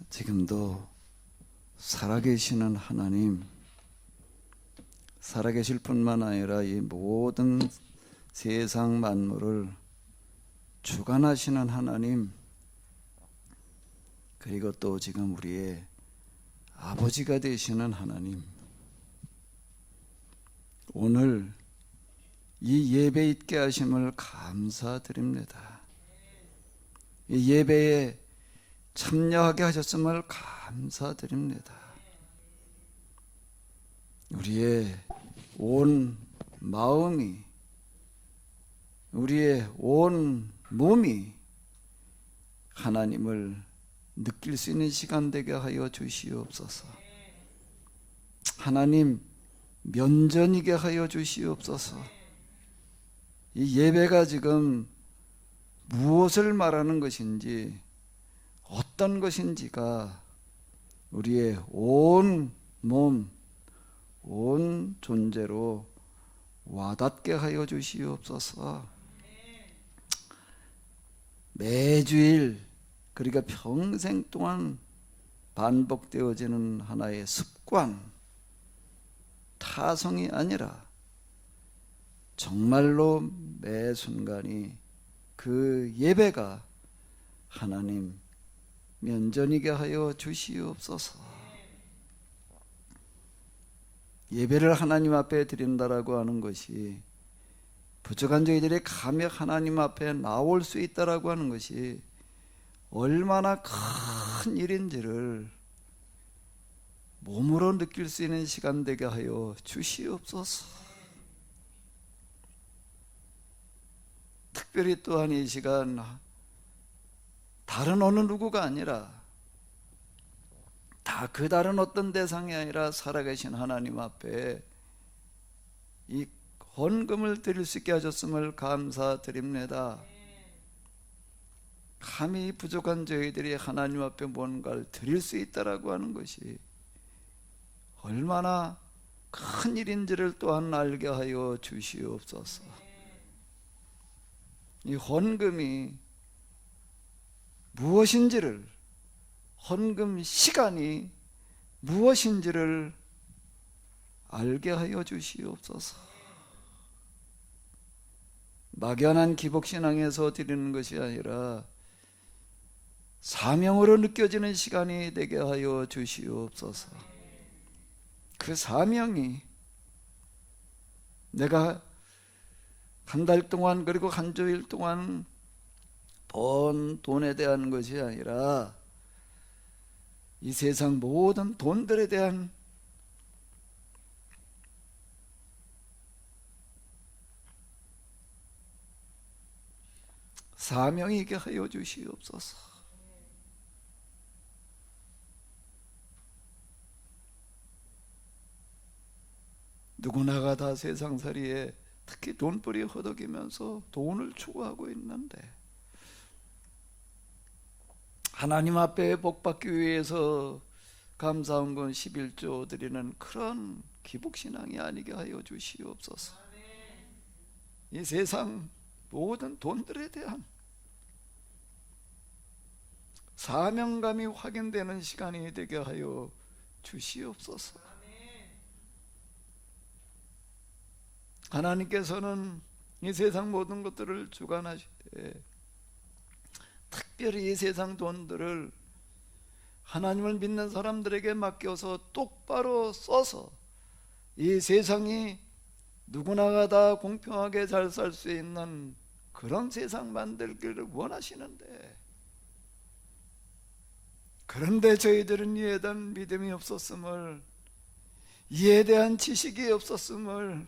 지금도 살아계시는 하나님, 살아계실 뿐만 아니라 이 모든 세상 만물을 주관하시는 하나님, 그리고 또 지금 우리의 아버지가 되시는 하나님, 오늘 이 예배 있게 하심을 감사드립니다. 이 예배에 참여하게 하셨음을 감사드립니다. 우리의 온 마음이, 우리의 온 몸이 하나님을 느낄 수 있는 시간 되게 하여 주시옵소서. 하나님 면전이게 하여 주시옵소서. 이 예배가 지금 무엇을 말하는 것인지, 어떤 것인지가 우리의 온 몸, 온 존재로 와닿게 하여 주시옵소서. 매주일, 그러니까 평생 동안 반복되어지는 하나의 습관, 타성이 아니라 정말로 매 순간이 그 예배가 하나님 면전이게 하여 주시옵소서. 예배를 하나님 앞에 드린다라고 하는 것이, 부족한 저희들이 감히 하나님 앞에 나올 수 있다라고 하는 것이 얼마나 큰 일인지를 몸으로 느낄 수 있는 시간 되게 하여 주시옵소서. 특별히 또한 이 시간 다른 어느 누구가 아니라, 다 그 다른 어떤 대상이 아니라 살아계신 하나님 앞에 이 헌금을 드릴 수 있게 하셨음을 감사드립니다. 감히 부족한 저희들이 하나님 앞에 뭔가를 드릴 수 있다라고 하는 것이 얼마나 큰 일인지를 또한 알게 하여 주시옵소서. 이 헌금이 무엇인지를, 헌금 시간이 무엇인지를 알게 하여 주시옵소서. 막연한 기복신앙에서 드리는 것이 아니라 사명으로 느껴지는 시간이 되게 하여 주시옵소서. 그 사명이 내가 한 달 동안, 그리고 한 주일 동안 번 돈에 대한 것이 아니라 이 세상 모든 돈들에 대한 사명이게 하여 주시옵소서. 누구나가 다 세상살이에 특히 돈벌이 허덕이면서 돈을 추구하고 있는데, 하나님 앞에 복받기 위해서 감사헌금 11조 드리는 그런 기복신앙이 아니게 하여 주시옵소서. 이 세상 모든 돈들에 대한 사명감이 확인되는 시간이 되게 하여 주시옵소서. 하나님께서는 이 세상 모든 것들을 주관하시되, 특별히 이 세상 돈들을 하나님을 믿는 사람들에게 맡겨서 똑바로 써서 이 세상이 누구나가 다 공평하게 잘 살 수 있는 그런 세상 만들기를 원하시는데, 그런데 저희들은 이에 대한 믿음이 없었음을, 이에 대한 지식이 없었음을,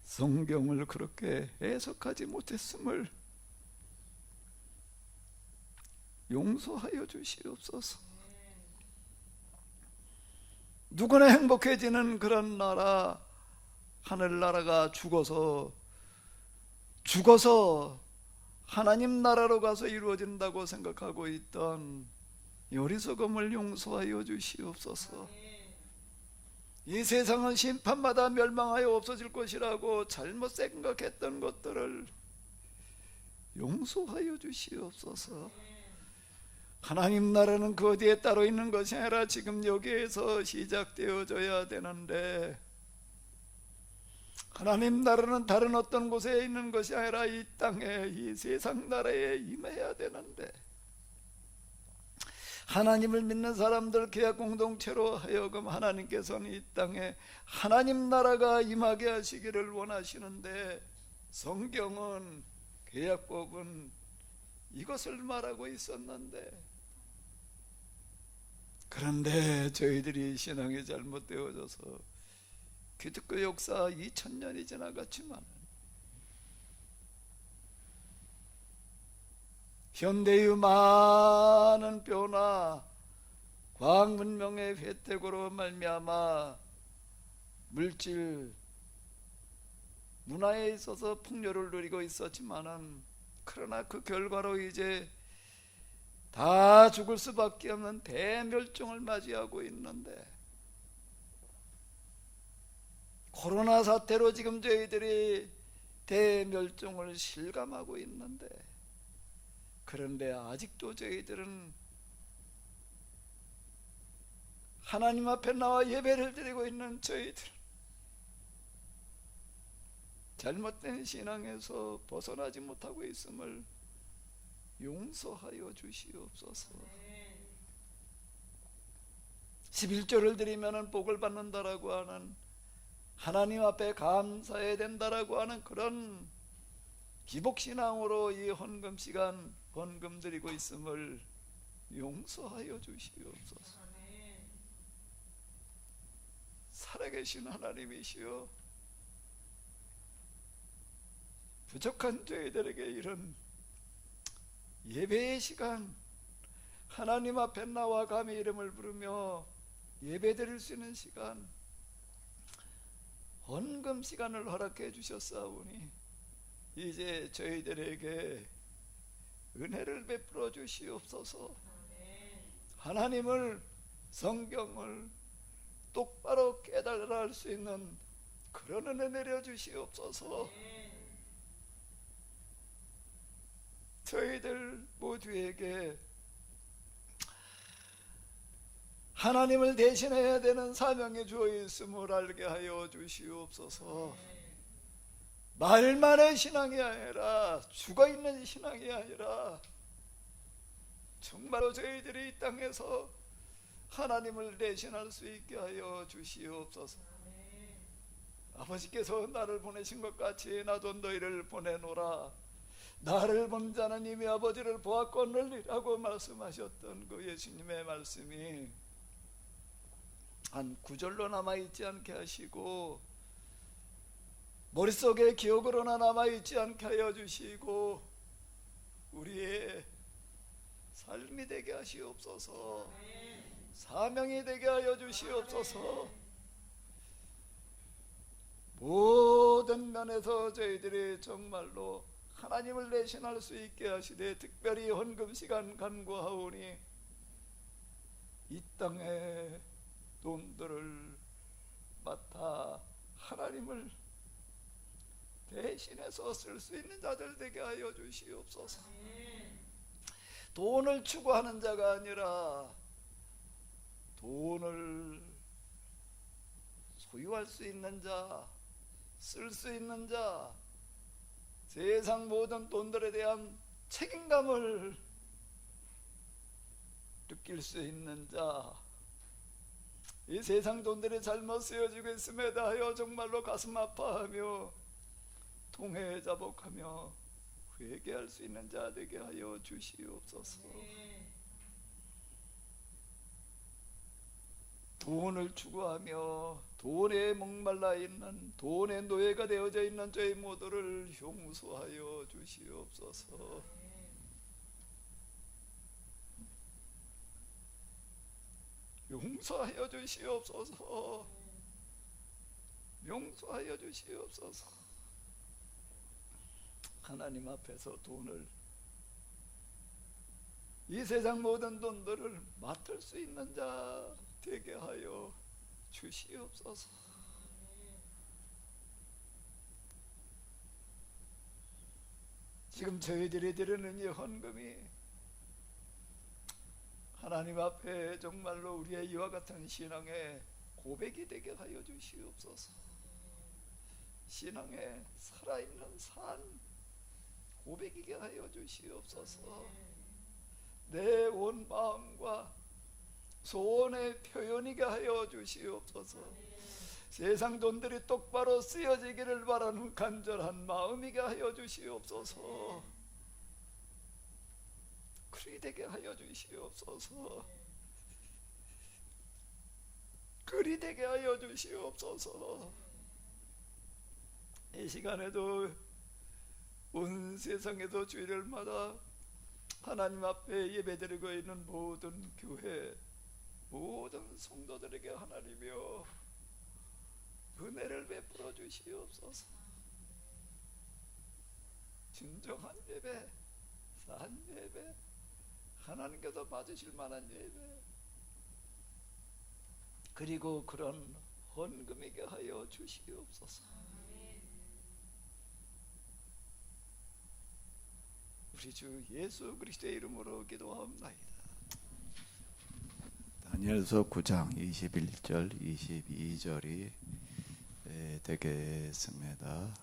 성경을 그렇게 해석하지 못했음을 용서하여 주시옵소서. 누구나 행복해지는 그런 나라, 하늘나라가 죽어서 하나님 나라로 가서 이루어진다고 생각하고 있던 이 어리석음을 용서하여 주시옵소서. 이 세상은 심판마다 멸망하여 없어질 것이라고 잘못 생각했던 것들을 용서하여 주시옵소서. 하나님 나라는 그 어디에 따로 있는 것이 아니라 지금 여기에서 시작되어져야 되는데, 하나님 나라는 다른 어떤 곳에 있는 것이 아니라 이 땅에, 이 세상 나라에 임해야 되는데, 하나님을 믿는 사람들 계약 공동체로 하여금 하나님께서는 이 땅에 하나님 나라가 임하게 하시기를 원하시는데, 성경은, 계약법은 이것을 말하고 있었는데, 그런데 저희들이 신앙이 잘못되어져서 기독교 역사 2000년이 지나갔지만 현대의 많은 변화, 과학 문명의 혜택으로 말미암아 물질, 문화에 있어서 풍요를 누리고 있었지만은, 그러나 그 결과로 이제 다 죽을 수밖에 없는 대멸종을 맞이하고 있는데, 코로나 사태로 지금 저희들이 대멸종을 실감하고 있는데, 그런데 아직도 저희들은 하나님 앞에 나와 예배를 드리고 있는 저희들, 잘못된 신앙에서 벗어나지 못하고 있음을 용서하여 주시옵소서. 11조를 드리면 복을 받는다라고 하는, 하나님 앞에 감사해야 된다라고 하는 그런 기복신앙으로 이 헌금 시간 헌금 드리고 있음을 용서하여 주시옵소서. 살아계신 하나님이시여, 부족한 저희들에게 이런 예배의 시간, 하나님 앞에 나와 감히 이름을 부르며 예배 드릴 수 있는 시간, 헌금 시간을 허락해 주셨사오니 이제 저희들에게 은혜를 베풀어 주시옵소서. 하나님을, 성경을 똑바로 깨달아 할 수 있는 그런 은혜 내려 주시옵소서. 저희들 모두에게 하나님을 대신해야 되는 사명이 주어 있음을 알게 하여 주시옵소서. 말만의 신앙이 아니라, 죽어있는 신앙이 아니라, 정말로 저희들이 이 땅에서 하나님을 대신할 수 있게 하여 주시옵소서. 아버지께서 나를 보내신 것 같이 나도 너희를 보내노라. 나를 본 자는 이미 아버지를 보았거늘이라고 말씀하셨던 그 예수님의 말씀이 한 구절로 남아있지 않게 하시고, 머릿속에 기억으로나 남아있지 않게 하여 주시고, 우리의 삶이 되게 하시옵소서. 사명이 되게 하여 주시옵소서. 모든 면에서 저희들이 정말로 하나님을 대신할 수 있게 하시되, 특별히 헌금 시간 간구하오니 이 땅에 돈들을 맡아 하나님을 대신해서 쓸 수 있는 자들 되게 하여 주시옵소서. 돈을 추구하는 자가 아니라 돈을 소유할 수 있는 자, 쓸 수 있는 자, 세상 모든 돈들에 대한 책임감을 느낄 수 있는 자, 이 세상 돈들이 잘못 쓰여지고 있음에 대하여 정말로 가슴 아파하며 통회에 자복하며 회개할 수 있는 자 되게 하여 주시옵소서. 돈을 추구하며 돈에 목말라 있는, 돈의 노예가 되어져 있는 저희 모두를 용서하여 주시옵소서. 용서하여 주시옵소서. 용서하여 주시옵소서. 하나님 앞에서 돈을, 이 세상 모든 돈들을 맡을 수 있는 자 되게 하여 주시옵소서. 지금 저희들이 드리는 이 헌금이 하나님 앞에 정말로 우리의 이와 같은 신앙의 고백이 되게 하여 주시옵소서. 신앙의 살아있는 산 고백이게 하여 주시옵소서. 내 온 마음과 소원의 표현이게 하여 주시옵소서. 세상 돈들이 똑바로 쓰여지기를 바라는 간절한 마음이게 하여 주시옵소서. 그리 되게 하여 주시옵소서. 그리 되게 하여 주시옵소서. 이 시간에도 온 세상에도 주일마다 하나님 앞에 예배드리고 있는 모든 교회, 모든 성도들에게 하나님이여 은혜를 베풀어 주시옵소서. 진정한 예배, 산 예배, 하나님께서 받으실 만한 예배, 그리고 그런 헌금이게 하여 주시옵소서. 우리 주 예수 그리스도의 이름으로 기도하옵나이다. 다니엘서 9장 21절 22절이 되겠습니다.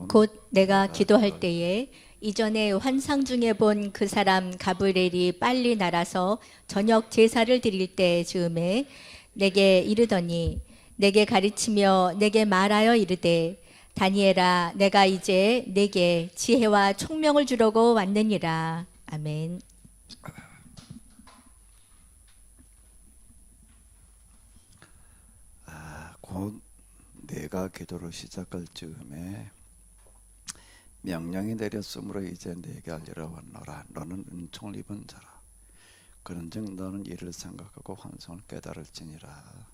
곧 내가 기도할 때에 이전에 환상 중에 본 그 사람 가브리엘이 빨리 날아서 저녁 제사를 드릴 때 즈음에 내게 이르더니 내게 가르치며 내게 말하여 이르되 다니엘아 내가 이제 내게 지혜와 총명을 주려고 왔느니라. 아멘. 곧 내가 기도를 시작할 즈음에 명령이 내렸으므로 이제 내게 알리러 왔노라. 너는 은총을 입은 자라. 그런즉 너는 이를 생각하고 환상을 깨달을지니라.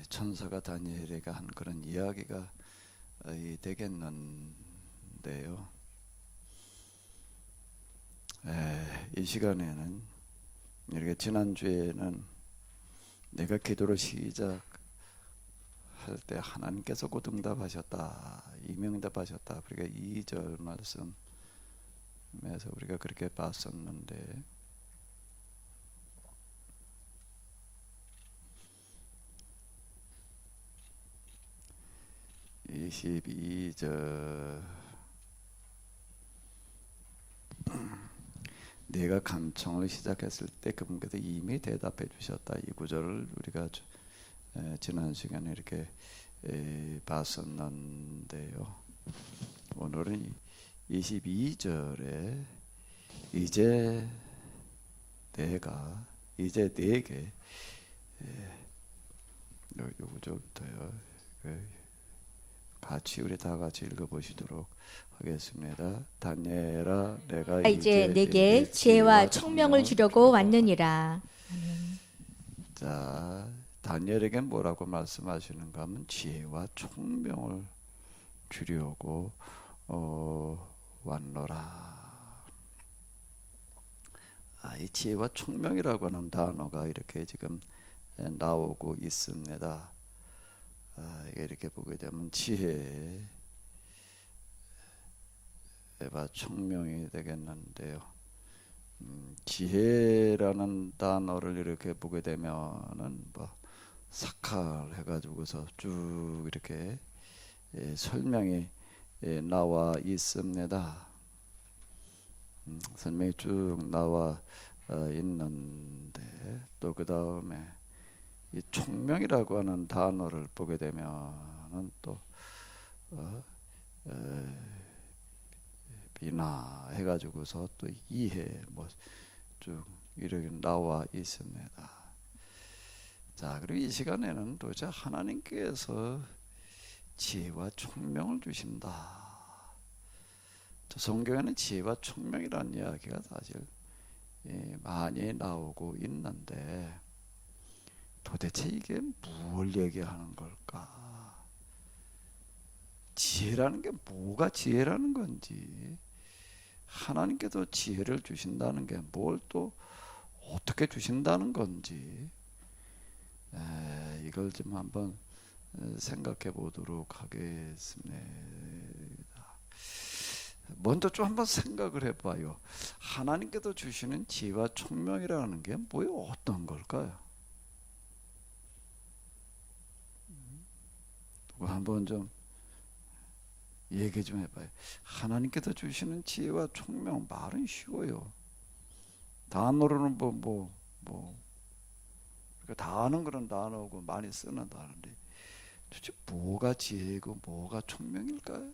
천사가 다니엘에게 한 그런 이야기가 되겠는데요. 이 시간에는 이렇게 지난주에는 내가 기도를 시작할 때 하나님께서 곧 응답하셨다, 이명답하셨다. 우리가 2절 말씀에서 우리가 그렇게 봤었는데, 22절 내가 간청을 시작했을 때 그분께서 이미 대답해 주셨다. 이 구절을 우리가 지난 시간에 이렇게 봤었는데요. 오늘은 22절에 이제 내게 요 구절부터요. 같이 우리 다 같이 읽어보시도록 하겠습니다. 다니엘아 내가 이제 내게 지혜와 총명을 주려고 왔느니라. 자, 다니엘에게 뭐라고 말씀하시는가 하면 지혜와 총명을 주려고 왔노라. 이 지혜와 총명이라고 하는 단어가 이렇게 지금 나오고 있습니다. 이게 이렇게 보게 되면 지혜와 총명이 되겠는데요. 지혜라는 단어를 이렇게 보게 되면은 사칼 해가지고서 쭉 이렇게 설명이 나와 있습니다. 설명이 쭉 나와 있는데 또 그 다음에 이 총명이라고 하는 단어를 보게 되면은 또 비나 해가지고서 또 이해 쭉 이렇게 나와 있습니다. 자, 그리고 이 시간에는 도대체 하나님께서 지혜와 총명을 주신다. 성경에는 지혜와 총명이라는 이야기가 사실 많이 나오고 있는데 도대체 이게 무엇을 얘기하는 걸까? 지혜라는 게 뭐가 지혜라는 건지, 하나님께서 지혜를 주신다는 게 뭘 또 어떻게 주신다는 건지, 이걸 좀 한번 생각해 보도록 하겠습니다. 먼저 좀 한번 생각을 해봐요. 하나님께서 주시는 지혜와 총명이라는 게 뭐예요? 어떤 걸까요? 누가 한번 좀 얘기 좀 해봐요. 하나님께서 주시는 지혜와 총명, 말은 쉬워요. 단어로는 그러니까 다 아는 그런 단어고 많이 쓰는 단어인데 도대체 뭐가 지혜고 뭐가 총명일까요?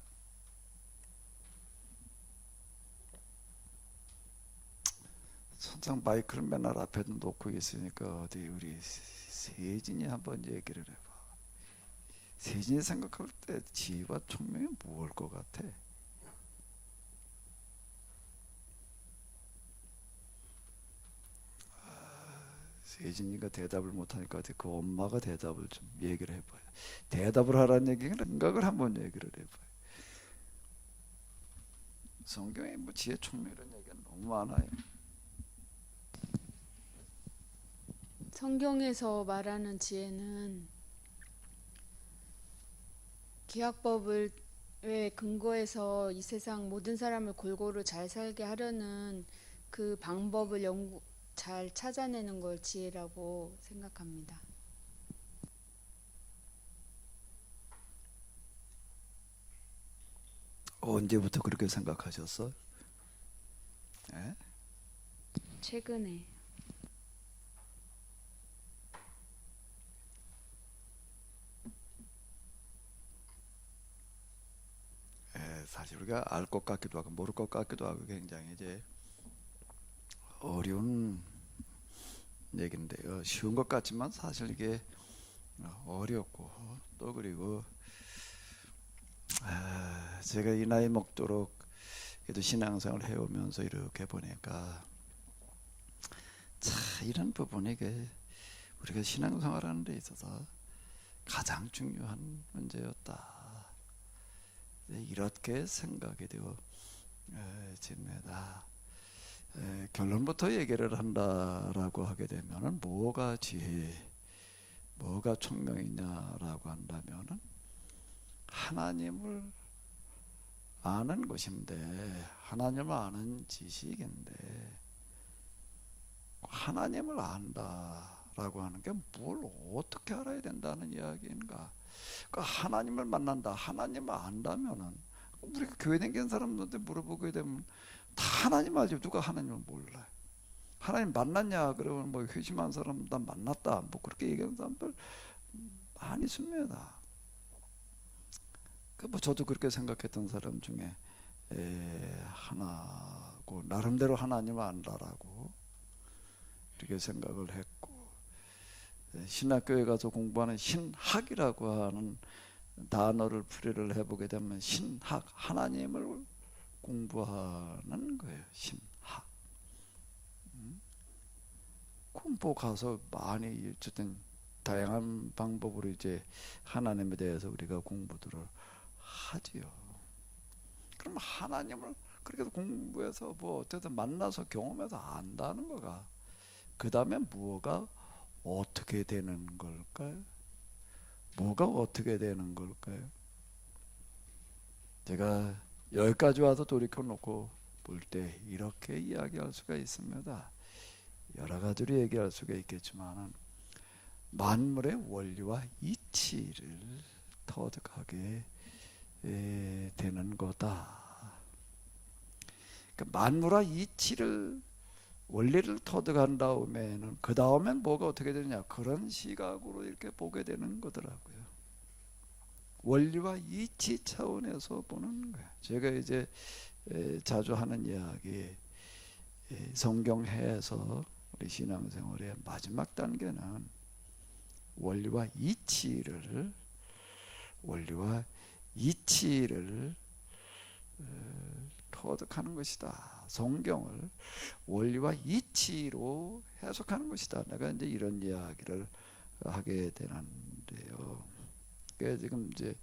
선상 마이크를 맨날 앞에 놓고 있으니까 어디 우리 세진이 한번 얘기를 해봐. 세진이 생각할 때 지혜와 총명이 무엇일 것 같아? 세진이가 대답을 못하니까 어디 그 엄마가 대답을 좀 얘기를 해봐요. 대답을 하라는 얘기는 생각을 한번 얘기를 해봐요. 성경에 뭐 지혜 총명 이런 얘기가 너무 많아요. 성경에서 말하는 지혜는 계약법을 왜 근거해서 이 세상 모든 사람을 골고루 잘 살게 하려는 그 방법을 잘 찾아내는 걸 지혜라고 생각합니다. 언제부터 그렇게 생각하셨어? 예? 최근에 사실 우리가 알 것 같기도 하고 모를 것 같기도 하고 굉장히 이제 어려운 얘기인데요. 쉬운 것 같지만 사실 이게 어렵고 또 그리고 제가 이 나이 먹도록 그래도 신앙생활을 해오면서 이렇게 보니까 참 이런 부분이 우리가 신앙생활하는 데 있어서 가장 중요한 문제였다. 이렇게 생각이 되어집니다. 결론부터 얘기를 한다라고 하게 되면은 뭐가 지혜, 뭐가 총명이냐라고 한다면은 하나님을 아는 것인데, 하나님을 아는 지식인데, 하나님을 안다라고 하는 게 뭘 어떻게 알아야 된다는 이야기인가? 그러니까 하나님을 만난다, 하나님을 안다면은 우리가 교회 다니는 사람들한테 물어보게 되면 다 하나님 알죠. 누가 하나님을 몰라요? 하나님 만났냐? 그러면 뭐 회심한 사람 난 만났다. 뭐 그렇게 얘기하는 사람들 많이 있습니다. 뭐 저도 그렇게 생각했던 사람 중에 하나고 나름대로 하나님을 안다라고 이렇게 생각을 했고 신학교에 가서 공부하는 신학이라고 하는 단어를 풀이를 해보게 되면 신학, 하나님을 공부하는 거예요. 신학. 공부 가서 많이 어쨌든 다양한 방법으로 이제 하나님에 대해서 우리가 공부들을 하지요. 그럼 하나님을 그렇게 공부해서 뭐 어쨌든 만나서 경험해서 안다는 거가 그 다음에 뭐가 어떻게 되는 걸까요? 뭐가 어떻게 되는 걸까요? 제가 여기까지 와서 돌이켜 놓고 볼 때 이렇게 이야기할 수가 있습니다. 여러 가지로 얘기할 수가 있겠지만 만물의 원리와 이치를 터득하게 되는 거다. 그러니까 만물과 이치를 원리를 터득한 다음에는 그 다음엔 뭐가 어떻게 되느냐 그런 시각으로 이렇게 보게 되는 거더라고요. 원리와 이치 차원에서 보는 거예요. 제가 이제 자주 하는 이야기 성경해에서 우리 신앙생활의 마지막 단계는 원리와 이치를 터득하는 것이다. 성경을 원리와 이치로 해석하는 것이다. 내가 이제 이런 이야기를 하게 되는데요. 지금 이제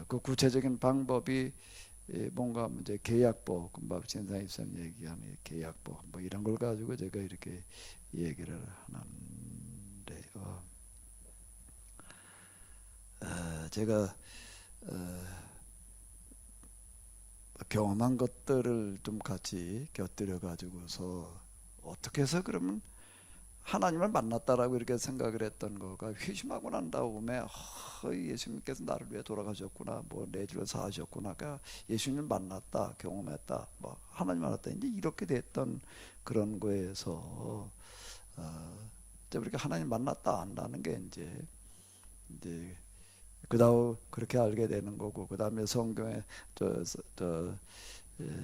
그 구체적인 방법이 뭔가 이제 계약법, 금방 진상 입사님 얘기하는 계약법 뭐 이런 걸 가지고 제가 이렇게 얘기를 하는데요. 제가 경험한 것들을 좀 같이 곁들여 가지고서 어떻게 해서 그러면 하나님을 만났다라고 이렇게 생각을 했던 거가 회심하고 난 다음에 예수님께서 나를 위해 돌아가셨구나, 뭐 내 죄를 사하셨구나, 그러니까 예수님을 만났다, 경험했다, 뭐 하나님 만났다, 이제 이렇게 됐던 그런 거에서 이제 우리가 하나님 만났다 안다는 게 이제 그다음 그렇게 알게 되는 거고, 그 다음에 성경에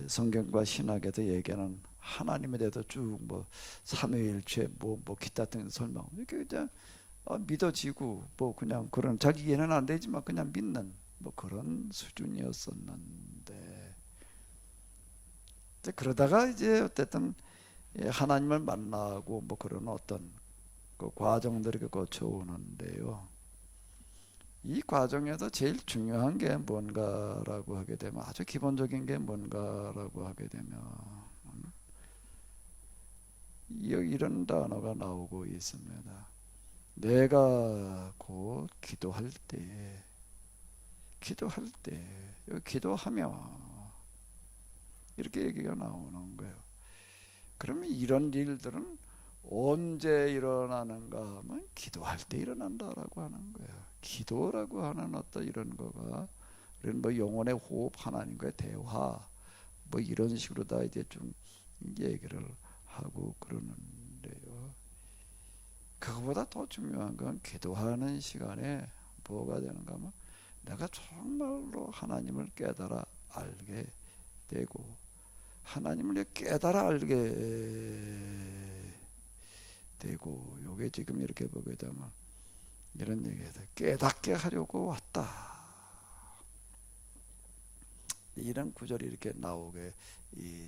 성경과 신학에서 얘기하는 하나님에 대해서 쭉 뭐 삼위일체 뭐 기타 등의 설명 이렇게 그냥 믿어지고 뭐 그냥 그런 자기 이해는 안 되지만 그냥 믿는 뭐 그런 수준이었었는데, 이제 그러다가 이제 어쨌든 하나님을 만나고 뭐 그런 어떤 그 과정들이 거쳐오는데요. 이 과정에서 제일 중요한 게 뭔가라고 하게 되면, 아주 기본적인 게 뭔가라고 하게 되면 이런 단어가 나오고 있습니다. 내가 곧 기도할 때 여기 기도하며 이렇게 얘기가 나오는 거예요. 그러면 이런 일들은 언제 일어나는가 하면 기도할 때 일어난다라고 하는 거예요. 기도라고 하는 어떤 이런 거가 우리는 뭐 영혼의 호흡, 하나님과의 대화 뭐 이런 식으로 다 이제 좀 얘기를 하고 그러는데요. 그거보다 더 중요한 건 기도하는 시간에 뭐가 되는가 하면 내가 정말로 하나님을 깨달아 알게 되고, 하나님을 깨달아 알게 되고, 요게 지금 이렇게 보게 되면 이런 얘기해서 깨닫게 하려고 왔다, 이런 구절이 이렇게 나오게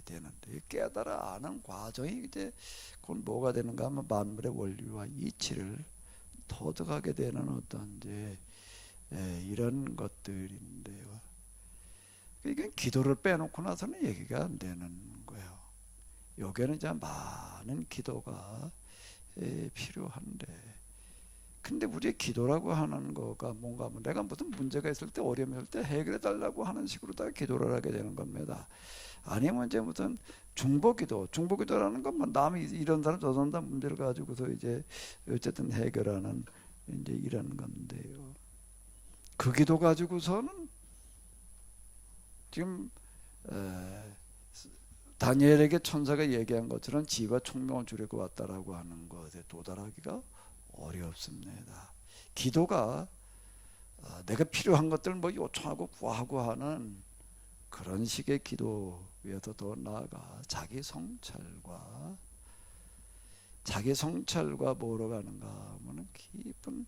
되는데, 깨달아 아는 과정이 이제 곧 뭐가 되는가 하면 만물의 원리와 이치를 터득하게 되는 어떤 이제 이런 것들인데요. 이게 기도를 빼놓고 나서는 얘기가 안 되는 거예요. 여기에는 이제 많은 기도가 필요한데, 근데 우리의 기도라고 하는 거가 뭔가 하면 내가 무슨 문제가 있을 때, 어려움이 있을 때 해결해 달라고 하는 식으로 다 기도를 하게 되는 겁니다. 아니면 이제 무슨 중보기도라는 건 뭐 남이 이런 사람 저 사람 다 문제를 가지고서 이제 어쨌든 해결하는 이제 이런 건데요. 그 기도 가지고서는 지금 다니엘에게 천사가 얘기한 것처럼 지혜와 총명을 주려고 왔다라고 하는 것에 도달하기가 어렵습니다. 기도가 내가 필요한 것들 뭐 요청하고 구하고 하는 그런 식의 기도에서 더 나아가 자기 성찰과 뭐로 가는가 하면 깊은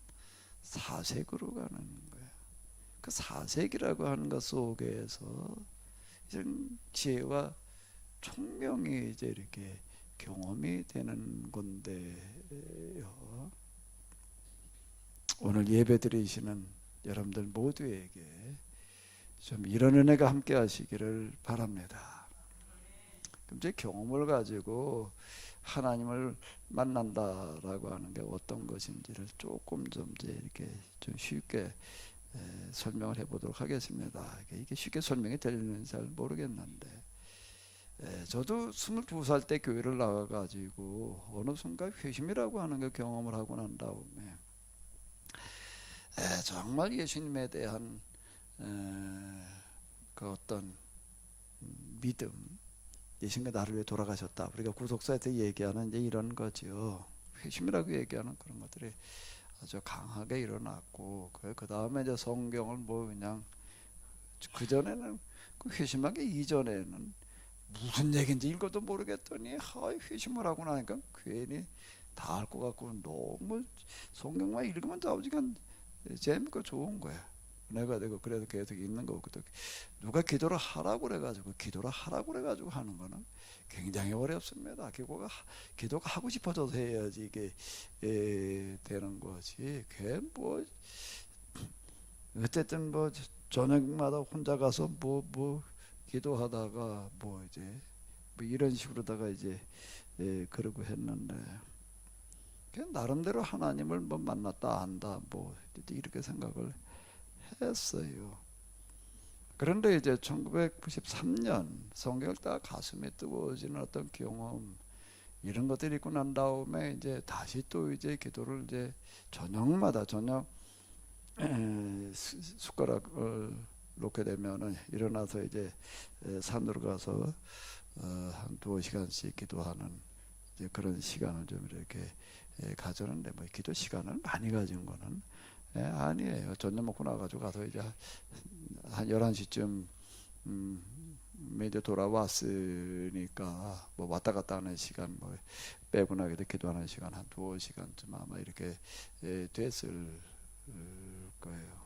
사색으로 가는 거예요. 그 사색이라고 하는 것 속에서 이제 지혜와 총명이 이제 이렇게 경험이 되는 건데요. 오늘 예배 드리시는 여러분들 모두에게 좀 이런 은혜가 함께 하시기를 바랍니다. 그럼 이제 경험을 가지고 하나님을 만난다라고 하는 게 어떤 것인지를 조금 좀 이제 이렇게 좀 쉽게 설명을 해보도록 하겠습니다. 이게 쉽게 설명이 되는지 잘 모르겠는데, 저도 22살 때 교회를 나가가지고 어느 순간 회심이라고 하는 걸 경험을 하고 난 다음에 정말 예수님에 대한 그 어떤 믿음, 예수님이 나를 위해 돌아가셨다, 우리가 구속사에서 얘기하는 이제 이런 거죠. 회심이라고 얘기하는 그런 것들이 아주 강하게 일어났고, 그 다음에 이제 성경을 뭐 그냥 그 전에는 그 회심하기 이전에는 무슨 얘기인지 읽어도 모르겠더니 회심을 하고 나니까 괜히 다 알 것 같고 너무 성경만 읽으면 자우지간 재밌고 좋은 거야. 내가 되고 그래도 계속 읽는 거고, 누가 기도를 하라고 그래가지고 하는 거는 굉장히 어렵습니다. 기도가 하고 싶어져서 해야지 이게 되는 거지. 뭐 어쨌든 뭐 저녁마다 혼자 가서 뭐 기도하다가 뭐 이제 뭐 이런 식으로다가 이제 그러고 했는데, 나름대로 하나님을 뭐 만났다 안다 뭐 이렇게 생각을 했어요. 그런데 이제 1993년 성경을 딱 가슴에 뜨거워지는 어떤 경험, 이런 것들이 있고 난 다음에 이제 다시 또 이제 기도를 이제 저녁마다 저녁 숟가락을 놓게 되면은 일어나서 이제 산으로 가서 한 2시간씩 기도하는 이제 그런 시간을 좀 이렇게 가졌는데, 뭐 기도 시간을 많이 가진 거는 아니에요. 저녁 먹고 나가지고 가서 이제 한 11시쯤 이제 돌아왔으니까 뭐 왔다 갔다 하는 시간 뭐 빼고 나기도 기도하는 시간 한 2시간쯤 아마 이렇게 됐을 거예요.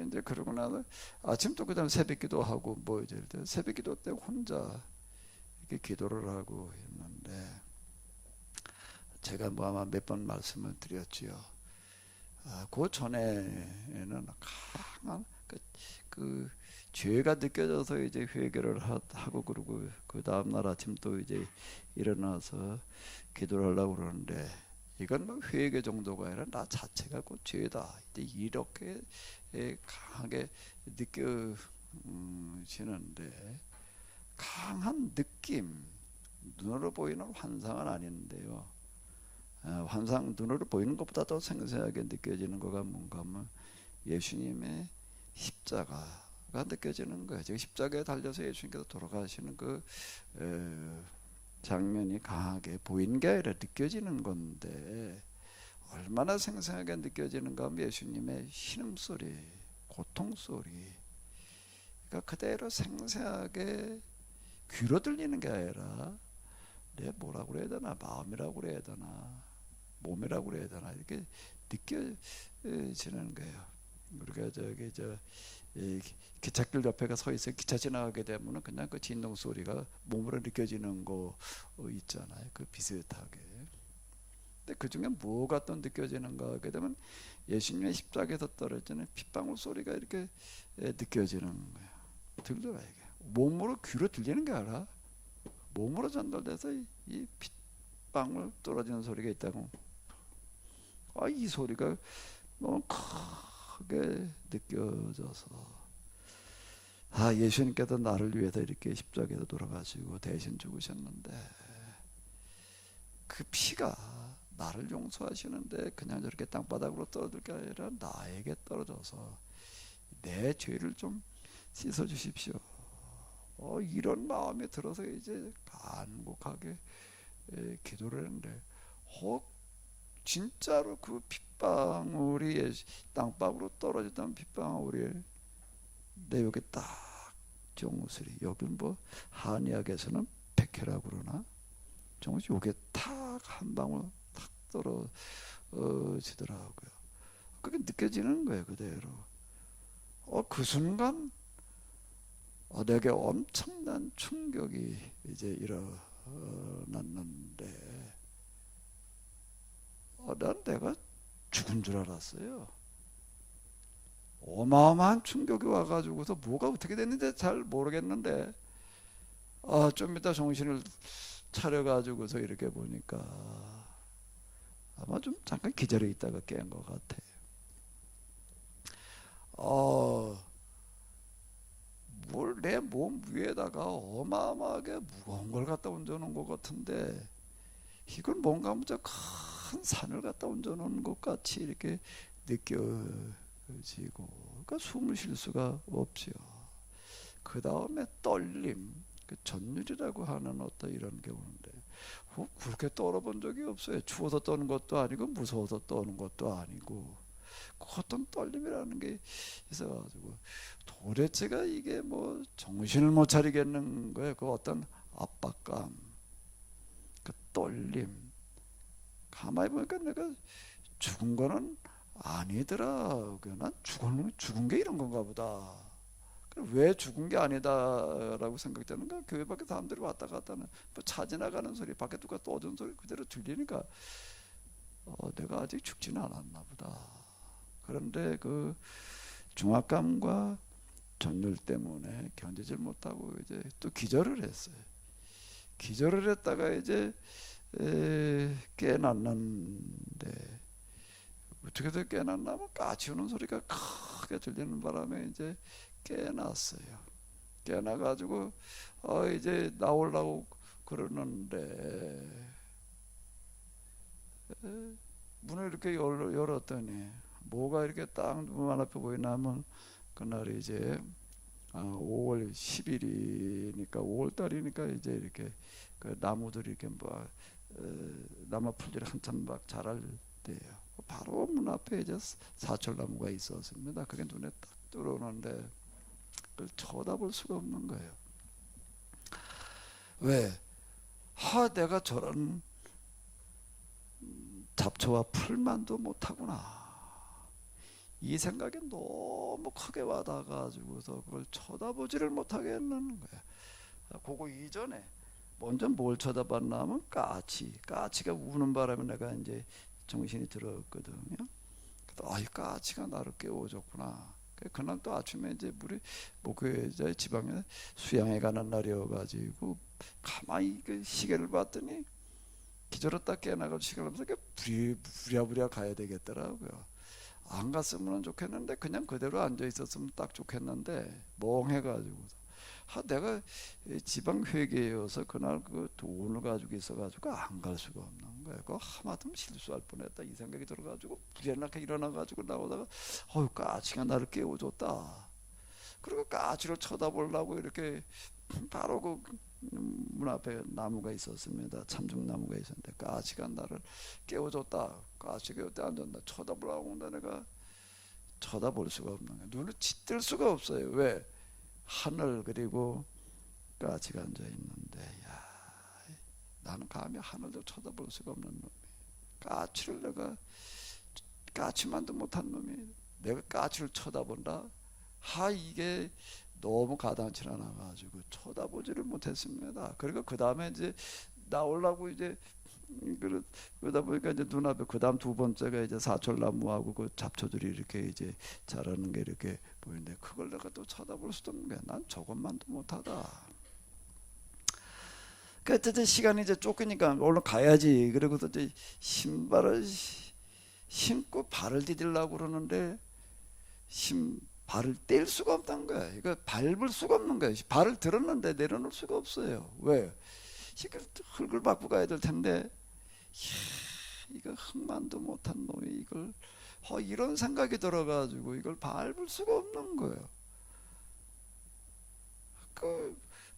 이제 그러고 나서 아침 또 그다음 새벽 기도하고 뭐 이제 새벽 기도 때 혼자 이렇게 기도를 하고 있는데, 제가 뭐 아마 몇 번 말씀을 드렸지요. 그 전에는 강한 그 죄가 느껴져서 이제 회개를 하고, 그러고 그 다음 날 아침 또 이제 일어나서 기도를 하려고 그러는데, 이건 뭐 회개 정도가 아니라 나 자체가 그 죄다 이렇게 강하게 느껴지는데, 강한 느낌, 눈으로 보이는 환상은 아닌데요. 환상, 눈으로 보이는 것보다 더 생생하게 느껴지는 거가 뭔가 하면 예수님의 십자가가 느껴지는 거예요. 지금 십자가에 달려서 예수님께서 돌아가시는 그 장면이 강하게 보이는 게 아니라 느껴지는 건데, 얼마나 생생하게 느껴지는가 하면 예수님의 신음소리, 고통소리, 그러니까 그대로 생생하게 귀로 들리는 게 아니라 내 뭐라고 그래야 되나, 마음이라고 그래야 되나, 몸이라고 그래야 되나, 이렇게 느껴지는 거예요. 우리가 저기 기찻길 옆에 서 있어 기차 지나가게 되면은 그냥 그 진동 소리가 몸으로 느껴지는 거 있잖아요. 그 비슷하게. 근데 그 중에 뭐가 또 느껴지는가 하게 되면 예수님의 십자가에서 떨어지는 핏방울 소리가 이렇게 느껴지는 거예요. 들려요. 이게 몸으로 귀로 들리는 게 아니라 몸으로 전달돼서 이 핏방울 떨어지는 소리가 있다고. 이 소리가 너무 크게 느껴져서, 예수님께서 나를 위해서 이렇게 십자가에서 돌아가시고 대신 죽으셨는데, 그 피가 나를 용서하시는데 그냥 저렇게 땅바닥으로 떨어질 게 아니라 나에게 떨어져서 내 죄를 좀 씻어 주십시오. 이런 마음이 들어서 이제 간곡하게 기도를 했는데, 진짜로 그 핏방울이 땅바닥으로 떨어지던 핏방울이 내 여기 딱 정수리, 여기 뭐 한의학에서는 백회라고 그러나, 정수 여기 탁 한 방울 탁 떨어지더라고요. 그게 느껴지는 거예요, 그대로. 그 순간 내게 엄청난 충격이 이제 일어났는데, 난 내가 죽은 줄 알았어요. 어마어마한 충격이 와가지고서 뭐가 어떻게 됐는지 잘 모르겠는데, 좀 이따 정신을 차려가지고서 이렇게 보니까 아마 좀 잠깐 기절해 있다가 깬 것 같아요. 뭘 내 몸 위에다가 어마어마하게 무거운 걸 갖다 얹어놓은 것 같은데, 이건 뭔가 무척 큰 산을 갖다 얹어놓은 것 같이 이렇게 느껴지고, 그러니까 숨을 쉴 수가 없지요. 그 다음에 떨림, 그 전율이라고 하는 어떤 이런 게 오는데, 그렇게 떨어본 적이 없어요. 추워서 떠는 것도 아니고 무서워서 떠는 것도 아니고, 그 어떤 떨림이라는 게 있어가지고, 도대체가 이게 뭐 정신을 못 차리겠는 거예요. 그 어떤 압박감, 그 떨림. 가만히 보니까 내가 죽은 거는 아니더라. 난 죽은 게 이런 건가 보다. 왜 죽은 게 아니다라고 생각되는가? 교회 밖에 사람들이 왔다 갔다 하는 차 지나가는 소리, 밖에 누가 떠드는 소리 그대로 들리니까 내가 아직 죽지는 않았나 보다. 그런데 그 중압감과 전율 때문에 견디질 못하고 이제 또 기절을 했어요. 기절을 했다가 이제 깨났는데, 어떻게 해서 깨났나 하면 까치우는 소리가 크게 들리는 바람에 이제 깨났어요. 깨나가지고 이제 나오려고 그러는데 문을 이렇게 열었더니 뭐가 이렇게 딱 눈 앞에 보이냐면 그날이 이제 5월 10일이니까 5월 달이니까 이제 이렇게 그 나무들이 이렇게 나무 풀들이 한참 막 자랄 때예요. 바로 문 앞에 이제 사철나무가 있었습니다. 그게 눈에 딱 들어오는데 그걸 쳐다볼 수가 없는 거예요. 왜? 내가 저런 잡초와 풀만도 못하구나. 이 생각이 너무 크게 와닿아가지고서 그걸 쳐다보지를 못하겠는 거야. 그거 이전에 먼저 뭘 쳐다봤나 하면 까치가 우는 바람에 내가 이제 정신이 들었거든요. 그래서 이 까치가 나를 깨워줬구나. 그날 또 아침에 이제 우리 목교회 지방에 수양에 가는 날이어가지고 가만히 그 시계를 봤더니 기절했다 깨나가지고 시계를 보면서 부랴부랴 가야 되겠더라고요. 안 갔으면 좋겠는데 그냥 그대로 앉아 있었으면 딱 좋겠는데 멍해가지고 내가 지방 회계여서 그날 그 돈을 가지고 있어가지고 안 갈 수가 없는 거예요. 그 하마터면 실수할 뻔했다 이 생각이 들어가지고 부랴나게 일어나가지고 나오다가 까치가 나를 깨워줬다. 그리고 까치를 쳐다보려고 이렇게 바로 그 문 앞에 나무가 있었습니다. 참중나무가 있었는데 까치가 나를 깨워줬다. 까치가 여기 앉았다. 쳐다보려고 하는데 내가 쳐다볼 수가 없는 거예요. 눈을 짓들 수가 없어요. 왜? 하늘 그리고 까치가 앉아 있는데 나는 감히 하늘도 쳐다볼 수가 없는 놈이 까치를 내가 까치만도 못한 놈이 내가 까치를 쳐다본다? 이게 너무 가당치 않아가지고 쳐다보지를 못했습니다. 그리고 그 다음에 이제 나오려고 이제 그러다 보니까 이제 눈앞에 그 다음 두 번째가 이제 사철나무하고 그 잡초들이 이렇게 이제 자라는 게 이렇게 보이는데 그걸 내가 또 쳐다볼 수도 없는 거야. 난 저것만도 못하다. 그러니까 시간이 이제 쫓기니까 얼른 가야지. 그리고서 이제 신발을 신고 발을 디딜라고 그러는데 발을 뗄 수가 없다는 거야. 이거 밟을 수가 없는 거야. 발을 들었는데 내려놓을 수가 없어요. 왜? 흙을 밟고 가야 될 텐데 이거 흙만도 못한 놈이 이걸 이런 생각이 들어가지고 이걸 밟을 수가 없는 거예요.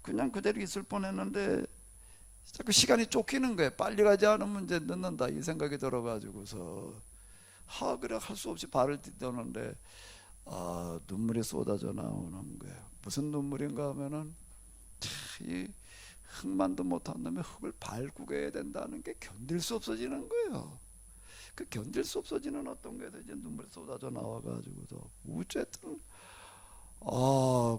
그냥 그대로 있을 뻔했는데 자꾸 시간이 쫓기는 거예요. 빨리 가지 않으면 이제 늦는다 이 생각이 들어가지고서 그래 할 수 없이 발을 디뎠는데 눈물이 쏟아져 나오는 거예요. 무슨 눈물인가 하면은 이 흙만도 못한 놈의 흙을 밟고 가야 된다는 게 견딜 수 없어지는 거예요. 그 견딜 수 없어지는 어떤 거에서 이제 눈물이 쏟아져 나와가지고서 어쨌든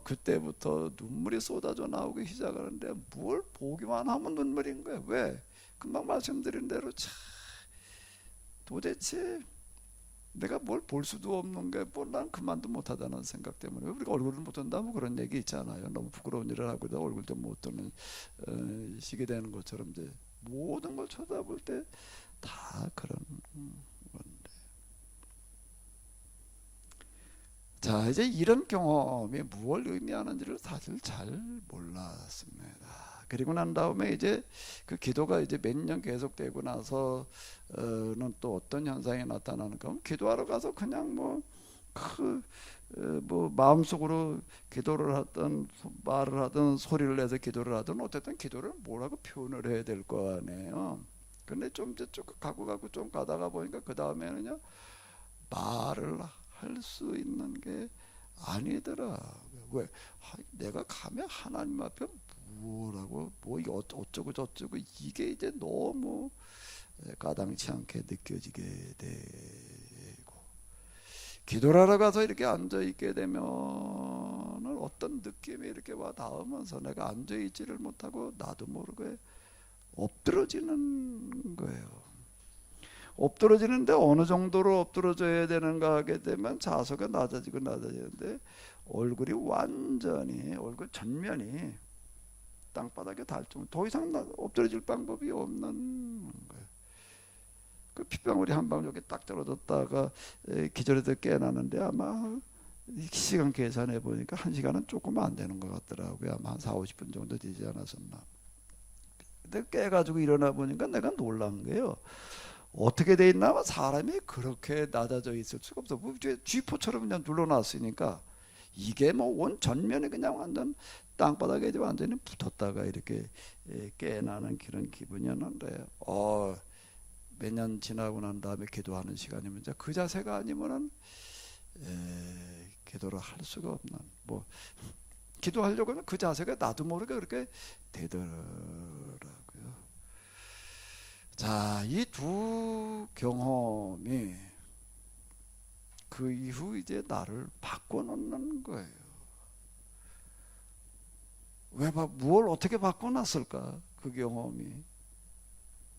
그때부터 눈물이 쏟아져 나오기 시작하는데 뭘 보기만 하면 눈물인 거예요. 왜? 금방 말씀드린 대로 도대체 내가 뭘 볼 수도 없는 게 난 그만도 못하다는 생각 때문에 우리가 얼굴을 못 뜬다 뭐 그런 얘기 있잖아요. 너무 부끄러운 일을 하고도 얼굴도 못 뜨는 시게 되는 것처럼 이제 모든 걸 쳐다볼 때 다 그런 건데. 자 이제 이런 경험이 무엇을 의미하는지를 사실 잘 몰랐습니다. 그리고 난 다음에 이제 그 기도가 이제 몇 년 계속되고 나서는 또 어떤 현상이 나타나는가 하면 기도하러 가서 그냥 뭐 마음속으로 기도를 하든 말을 하든 소리를 내서 기도를 하든 어쨌든 기도를 뭐라고 표현을 해야 될 거 아니에요. 근데 좀 이제 쭉 가고 좀 가다가 보니까 그 다음에는요 말을 할 수 있는 게 아니더라. 왜? 내가 가면 하나님 앞에 뭐라고 이게 어쩌고 저쩌고 이게 이제 너무 가당치 않게 느껴지게 되고 기도를 하러 가서 이렇게 앉아 있게 되면 어떤 느낌이 이렇게 와 닿으면서 내가 앉아 있지를 못하고 나도 모르게 엎드러지는 거예요. 엎드러지는데 어느 정도로 엎드러져야 되는가 하게 되면 자세가 낮아지는데 얼굴이 완전히 얼굴 전면이 땅바닥에 닿을 정도 더 이상 엎드러질 방법이 없는 거예요. 그 핏방울이 한 방울 이렇게 딱 떨어졌다가 기절해서 깨어나는데 아마 시간 계산해 보니까 1시간은 조금 안 되는 것 같더라고요. 아마 한 40-50분 정도 되지 않았었나. 근데 깨가지고 일어나 보니까 내가 놀란 게요. 어떻게 돼 있나? 사람이 그렇게 낮아져 있을 수가 없어. 뭐 쥐포처럼 그냥 눌러놨으니까 이게 뭐 온 전면에 그냥 완전 땅바닥에 완전히 붙었다가 이렇게 깨나는 그런 기분이었는데, 몇 년 지나고 난 다음에 기도하는 시간이면 그 자세가 아니면은 기도를 할 수가 없는, 뭐 기도하려고 하면 그 자세가 나도 모르게 그렇게 되더라고요. 자, 이 두 경험이 그 이후 이제 나를 바꿔놓는 거예요. 뭘 어떻게 바꿔놨을까? 그 경험이.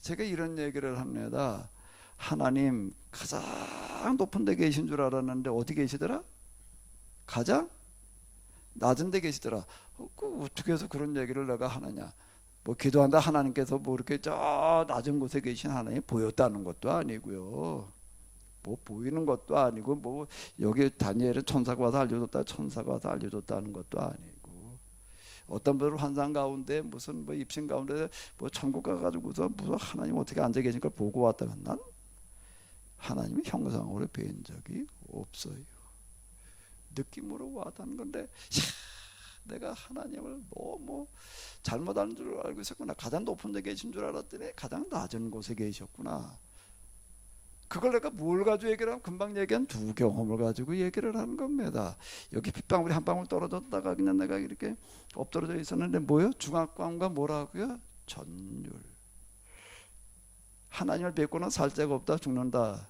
제가 이런 얘기를 합니다. 하나님 가장 높은 데 계신 줄 알았는데 어디 계시더라? 가장 낮은 데 계시더라. 어떻게 해서 그런 얘기를 내가 하느냐? 뭐 기도한다 하나님께서 뭐 이렇게 저 낮은 곳에 계신 하나님 보였다는 것도 아니고요. 뭐 보이는 것도 아니고, 뭐 여기 다니엘은 천사가 와서 알려줬다, 천사가 와서 알려줬다는 것도 아니고, 어떤 분은 환상 가운데 무슨 뭐 입신 가운데 뭐 천국 가가지고서 무슨 하나님 어떻게 앉아 계신 걸 보고 왔다가, 난 하나님이 형상으로 뵌 적이 없어요. 느낌으로 와닿는 건데, 내가 하나님을 너무 잘못 아는 줄 알고 있었구나. 가장 높은 데 계신 줄 알았더니 가장 낮은 곳에 계셨구나. 그걸 내가 뭘 가지고 얘기를 하면, 금방 얘기한 두 경험을 가지고 얘기를 하는 겁니다. 여기 빗방울이 한 방울 떨어졌다가 그냥 내가 이렇게 엎드러져 있었는데 뭐요? 중압감과 뭐라고요? 전율. 하나님을 뵙고는 살 데가 없다, 죽는다,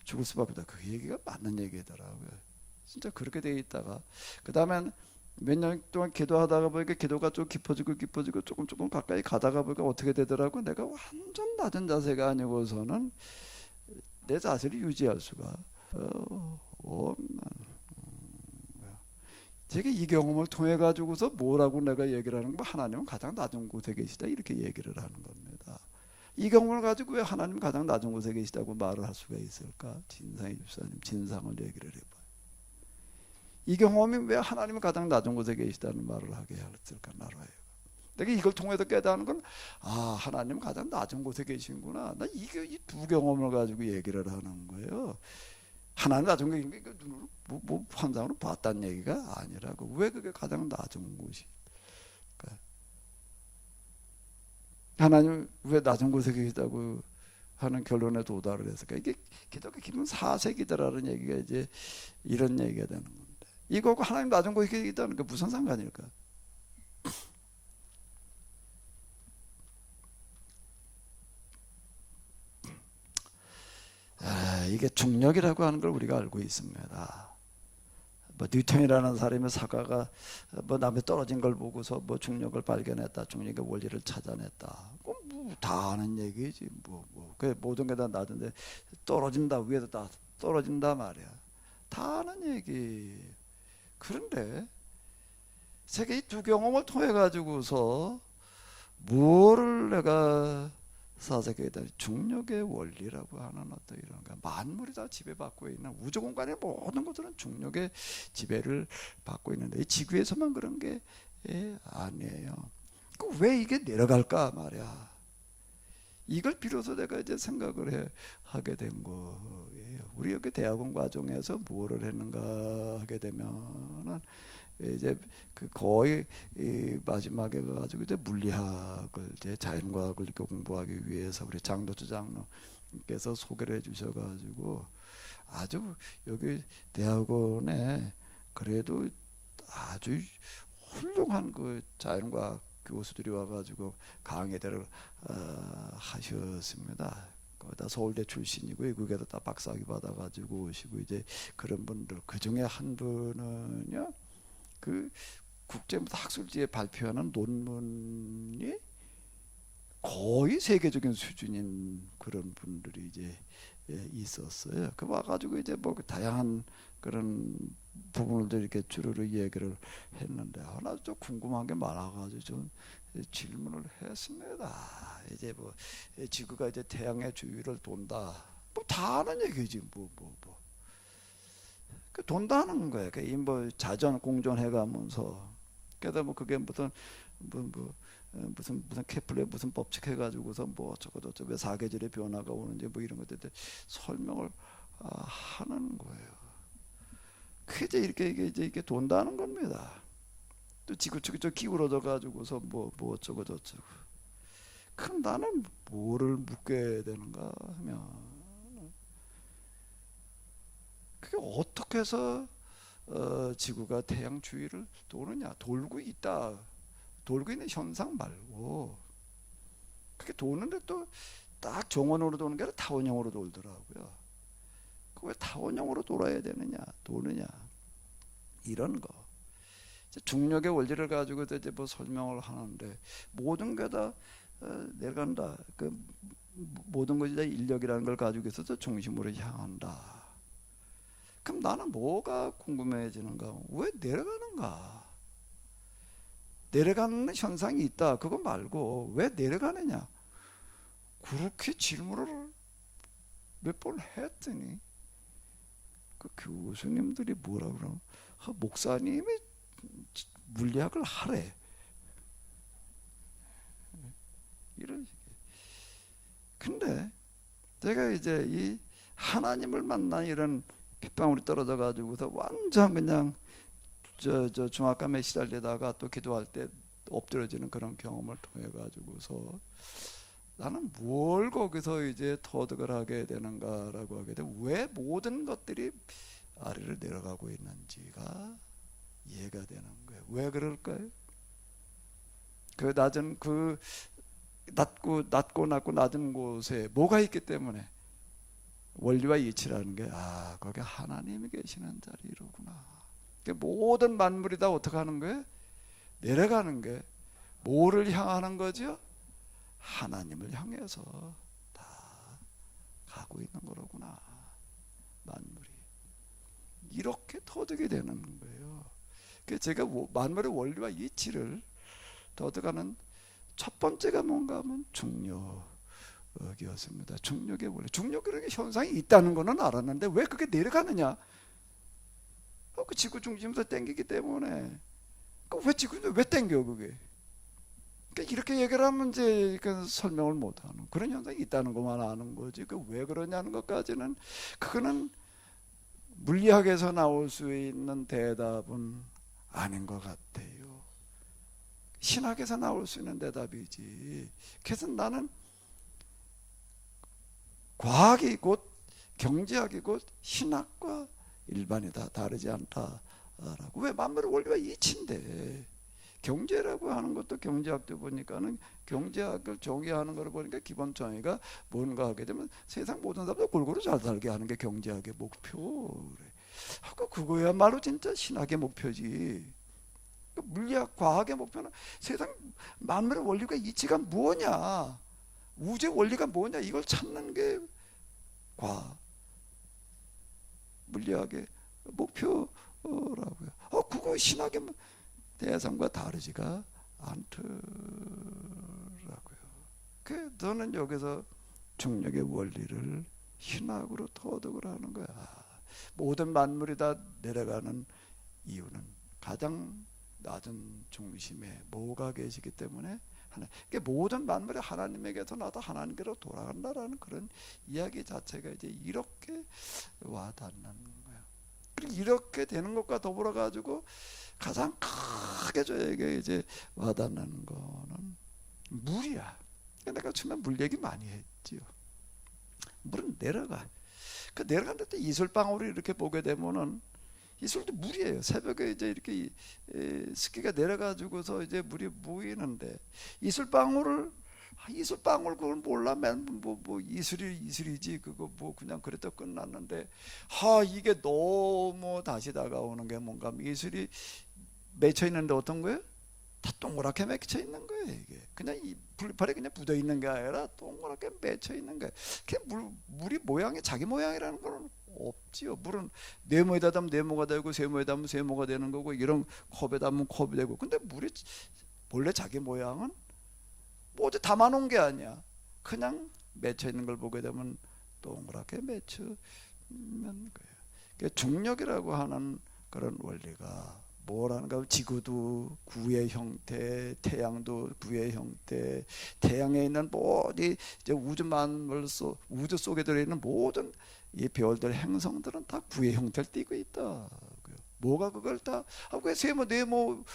죽을 수밖에 없다. 그 얘기가 맞는 얘기더라고요. 진짜 그렇게 돼 있다가 그 다음엔 몇 년 동안 기도하다가 보니까 기도가 좀 깊어지고 조금 가까이 가다가 보니까 어떻게 되더라고. 내가 완전 낮은 자세가 아니고서는 내 자세를 유지할 수가 없는. 제가 이 경험을 통해 가지고서 뭐라고 내가 얘기를 하는 거, 하나님은 가장 낮은 곳에 계시다, 이렇게 얘기를 하는 겁니다. 이 경험을 가지고 왜 하나님 가장 낮은 곳에 계시다고 말을 할 수가 있을까? 진상의 집사님 진상을 얘기를 해봐요. 이 경험이 왜 하나님은 가장 낮은 곳에 계시다는 말을 하게 했을까? 나라요. 내가 이걸 통해서 깨닫는 건, 하나님 가장 낮은 곳에 계시구나. 나 이 두 경험을 가지고 얘기를 하는 거예요. 하나님 낮은 곳에 계신 게 뭐 환상으로 봤다는 얘기가 아니라고. 왜 그게 가장 낮은 곳이? 하나님 왜 낮은 곳에 계시다고 하는 결론에 도달을 했을까? 이게 기독교 기본 4세기더라는 얘기가 이제 이런 얘기가 되는 건데, 이거하고 하나님 낮은 곳에 계시다는 게 무슨 상관일까? 이게 중력이라고 하는 걸 우리가 알고 있습니다. 뭐 뉴턴이라는 사람의 사과가 뭐 남에 떨어진 걸 보고서 뭐 중력을 발견했다, 중력의 원리를 찾아냈다. 다 아는 얘기지. 그 모든 게 다 낮은데 떨어진다, 위에서 다 떨어진다 말이야. 다 아는 얘기. 그런데 세계 이 두 경험을 통해 가지고서 뭐를 내가 사색에 대한 중력의 원리라고 하는 어떤 이런 거, 만물이 다 지배받고 있는 우주 공간의 모든 것들은 중력의 지배를 받고 있는데, 이 지구에서만 그런 게 아니에요. 왜 이게 내려갈까 말이야. 이걸 비로소 내가 이제 생각을 하게 된 거예요. 우리 여기 대학원 과정에서 뭐를 했는가 하게 되면은 이제 그 거의 마지막에 가지고 이제 물리학을, 이제 자연과학을 이렇게 공부하기 위해서 우리 장도주 장로께서 소개를 해주셔가지고 아주 여기 대학원에 그래도 아주 훌륭한 그 자연과학 교수들이 와가지고 강의들을 하셨습니다. 거기다 서울대 출신이고 외국에서 다 박사학위 받아가지고 오시고, 이제 그런 분들, 그 중에 한 분은요, 그 국제 학술지에 발표하는 논문이 거의 세계적인 수준인 그런 분들이 이제 있었어요. 그 와가지고 이제 뭐 다양한 그런 부분을 이렇게 주르르 얘기를 했는데, 하나 좀 궁금한 게 많아가지고 좀 질문을 했습니다. 이제 뭐 지구가 이제 태양의 주위를 돈다, 뭐 다 아는 얘기지 뭐. 그 돈다는 거예요. 뭐 자전 공존 해가면서 게다가 뭐 그게 무슨 케플러의 무슨 법칙 해가지고서 뭐 저쩌고 왜 사계절의 변화가 오는지 뭐 이런 것들 설명을 하는 거예요. 그게 이제 이게 돈다는 겁니다. 또 지구 측이 좀 기울어져 가지고서 뭐 어쩌고 저쩌고. 그럼 나는 뭐를 묻게 되는가 하면 그게 어떻게 해서 지구가 태양 주위를 도느냐, 돌고 있다, 돌고 있는 현상 말고 그게 도는데 또 딱 정원으로 도는 게 아니라 타원형으로 돌더라고요. 그 왜 타원형으로 돌아야 되느냐, 도느냐 이런 거. 중력의 원리를 가지고 이제 뭐 설명을 하는데 모든 게 다 내려간다. 그 모든 것이 다 인력이라는 걸 가지고 있어서 중심으로 향한다. 그럼 나는 뭐가 궁금해지는가? 왜 내려가는가? 내려가는 현상이 있다. 그거 말고 왜 내려가느냐? 그렇게 질문을 몇 번 했더니 그 교수님들이 뭐라 그러나 목사님이 물리학을 하래. 이런 식의. 근데 제가 이제 이 하나님을 만난 이런 빗방울이 떨어져 가지고서 완전 그냥 저 중압감에 시달리다가 또 기도할 때 엎드려지는 그런 경험을 통해 가지고서 나는 뭘 거기서 이제 터득을 하게 되는가라고 하게 돼. 왜 모든 것들이 아래로 내려가고 있는지가 이해가 되는 거예요. 왜 그럴까요? 그 낮은 그 낮고 낮은 곳에 뭐가 있기 때문에 원리와 이치라는 게 거기 하나님이 계시는 자리로구나. 그러니까 모든 만물이 다 어떻게 하는 거예요? 내려가는 게 뭐를 향하는 거죠? 하나님을 향해서 다 가고 있는 거로구나. 만물이 이렇게 터득이 되는 거예요. 그래서 제가 만물의 원리와 이치를 터득하는 첫 번째가 뭔가 하면 중력이었습니다. 중력의 원리. 중력이라는 현상이 있다는 거는 알았는데 왜 그게 내려가느냐? 그 지구 중심에서 땡기기 때문에. 왜 지구인데 왜 땡겨 그게? 그러니까 이렇게 얘기를 하면 이제 설명을 못하는 그런 현상이 있다는 것만 아는 거지. 그 왜 그러냐는 것까지는 그거는 물리학에서 나올 수 있는 대답은 아닌 것 같아요. 신학에서 나올 수 있는 대답이지. 그래서 나는 과학이 곧 경제학이 곧 신학과 일반이 다 다르지 않다라고. 왜 만물의 원리와 이치인데 경제라고 하는 것도 경제학도 보니까는 경제학을 정의하는 걸 보니까 기본 정의가 뭔가 하게 되면 세상 모든 사람들 골고루 잘 살게 하는 게 경제학의 목표래. 그거야말로 진짜 신학의 목표지. 물리학, 과학의 목표는 세상 만물의 원리가 이치가 뭐냐, 우주의 원리가 뭐냐 이걸 찾는 게 과학, 물리학의 목표라고요. 그거 신학의 대상과 다르지가 않더라고요. 그 저는 여기서 중력의 원리를 신학으로 터득을 하는 거야. 모든 만물이 다 내려가는 이유는 가장 낮은 중심에 뭐가 계시기 때문에 그러니까 모든 만물이 하나님에게서 나도 하나님께로 돌아간다라는 그런 이야기 자체가 이제 이렇게 와닿는 거예요. 그리고 이렇게 되는 것과 더불어 가지고 가장 크게 저에게 이제 와닿는 거는 물이야. 내가 처음에 물 얘기 많이 했지요. 물은 내려가. 그 내려가는데 또 이슬방울을 이렇게 보게 되면은 이슬도 물이에요. 새벽에 이제 이렇게 습기가 내려가지고서 이제 물이 모이는데 이슬방울 그걸 몰라. 뭐 이슬이지 그거 뭐 그냥 그랬다 끝났는데 이게 너무 다시 다가오는 게 뭔가 이슬이 맺혀 있는데 어떤 거예요? 다 동그랗게 맺혀 있는 거예요. 이게 그냥 이 불판에 그냥 묻어 있는 게 아니라 동그랗게 맺혀 있는 거예요. 물이 모양이 자기 모양이라는 거는 없지요. 물은 네모에다 담으면 네모가 되고 세모에 담으면 세모가 되는 거고 이런 컵에 담으면 컵이 되고. 근데 물이 본래 자기 모양은 뭐 어디 담아놓은 게 아니야. 그냥 맺혀 있는 걸 보게 되면 동그랗게 맺혀 있는 거예요. 중력이라고 하는 그런 원리가 뭐라는가? 지구도 구의 형태, 태양도 구의 형태, 태양에 있는 모든 이제 우주 만물 속 우주 속에 들어있는 모든 이 별들 행성들은 다 구의 형태를 띠고 있다. 뭐가 그걸 다 왜 세모 네모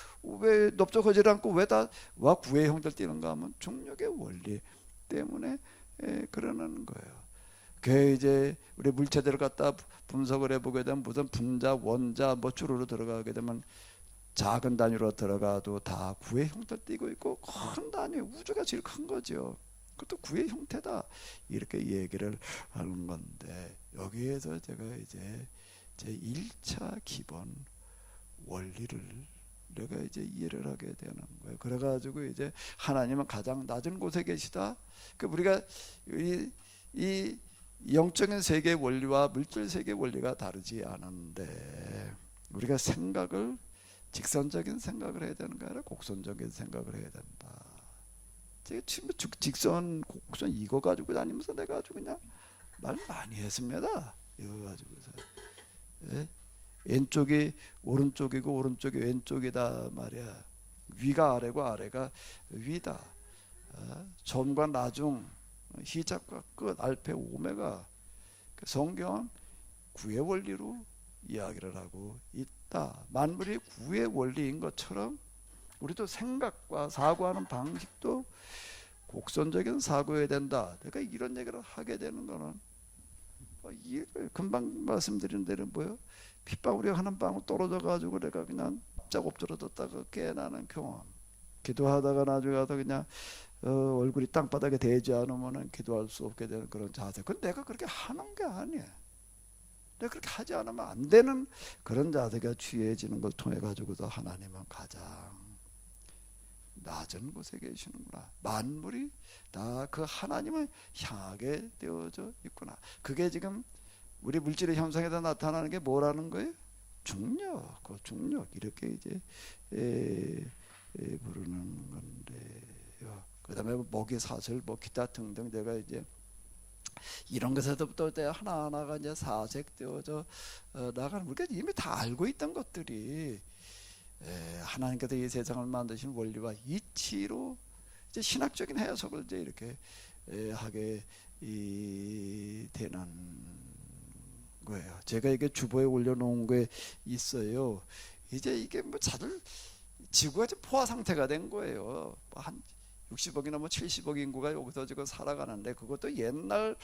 왜 넓적하지 않고 왜 다 와 구의 형태를 띠는가 하면 중력의 원리 때문에 그러는 거예요. 그 이제 우리 물체들을 갖다 분석을 해보게 되면 무슨 분자, 원자 뭐 주로로 들어가게 되면 작은 단위로 들어가도 다 구의 형태를 띠고 있고 큰 단위 우주가 제일 큰 거죠. 그것도 구의 형태다 이렇게 얘기를 하는 건데 여기에서 제가 이제 제 1차 기본 원리를 내가 이제 이해를 하게 되는 거예요. 그래가지고 이제 하나님은 가장 낮은 곳에 계시다. 그 우리가 이 영적인 세계의 원리와 물질 세계의 원리가 다르지 않은데 우리가 생각을 직선적인 생각을 해야 되는 거 아니라 곡선적인 생각을 해야 된다. 제가 직선, 곡선 이거 가지고 다니면서 내가 아주 그냥 말 많이 했습니다. 이거 가지고서 왼쪽이 오른쪽이고 오른쪽이 왼쪽이다 말이야. 위가 아래고 아래가 위다. 점과 나중, 시작과 끝, 알파, 오메가. 성경은 구의 원리로 이야기를 하고 있다. 만물이 구의 원리인 것처럼 우리도 생각과 사고하는 방식도 곡선적인 사고해야 된다. 내가 이런 얘기를 하게 되는 거는 금방 말씀드린 대로 뭐요? 핏방울이 하는 방울 떨어져 가지고 내가 그냥 짝 엎드러졌다가 깨어나는 경험. 기도하다가 나중에 가서 그냥 얼굴이 땅바닥에 대지 않으면 기도할 수 없게 되는 그런 자세. 그건 내가 그렇게 하는 게 아니야. 내가 그렇게 하지 않으면 안 되는 그런 자세가 취해지는 걸 통해 가지고서 하나님은 가장 낮은 곳에 계시는구나. 만물이 다 그 하나님을 향하게 되어져 있구나. 그게 지금 우리 물질의 현상에다 나타나는 게 뭐라는 거예요? 중력, 그 중력 이렇게 이제 부르는 건데요. 그다음에 먹이 사슬, 뭐 기타 등등 내가 이제 이런 것에서부터 하나하나가 이제 사색되어져 나가는 우리가 이미 다 알고 있던 것들이 하나님께서 이 세상을 만드신 원리와 이치로 이제 신학적인 해석을 이제 이렇게 하게 되는 거예요. 제가 이게 주보에 올려놓은 게 있어요. 이제 이게 뭐 다들 지구가 지금 포화 상태가 된 거예요. 한 60억이나 뭐 70억 인구가 여기서 지금 살아가는데 그것도 옛날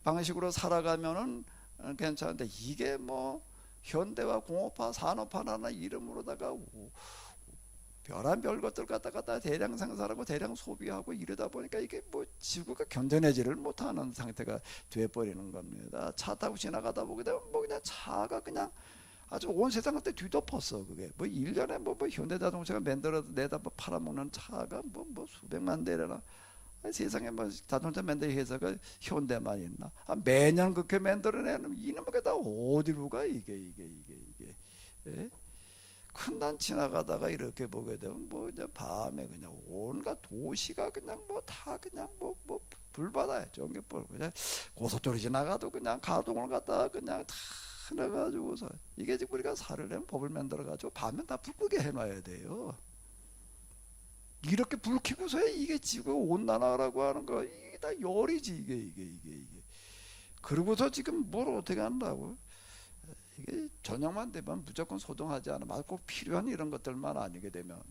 방식으로 살아가면은 괜찮은데 이게 뭐 현대화, 공업화, 산업화라는 이름으로다가 별한 것들 갖다가 대량 생산하고 대량 소비하고 이러다 보니까 이게 뭐 지구가 견뎌내지를 못하는 상태가 돼버리는 겁니다. 차 타고 지나가다 보게 되면 뭐 그냥 차가 그냥 아주 온 세상을 때 뒤덮었어. 그게 뭐 1년에 뭐 현대자동차가 만들어서 내다 뭐 팔아먹는 차가 뭐 수백만 대래나. 세상에 뭐 자동차 만드는 회사가 현대만 있나? 매년 그렇게 만들어내는 이놈의 다 어디로 가 이게. 예? 큰단 지나가다가 이렇게 보게 되면 뭐 이제 밤에 그냥 온갖 도시가 그냥 뭐 다 그냥 뭐 불바다에 전기불 그냥 고속도로 지나가도 그냥 가동을 갖다가 그냥 다 해가지고서 이게 지금 우리가 살을 내면 법을 만들어가지고 밤에 다 불 끄게 해놔야 돼요. 이렇게 불 켜고서야 이게 지구 온난화라고 하는 거 이게 다 열이지 이게. 그러고서 지금 뭘 어떻게 한다고? 이게 저녁만 되면 무조건 소등하지 않으면 꼭 필요한 이런 것들만 아니게 되면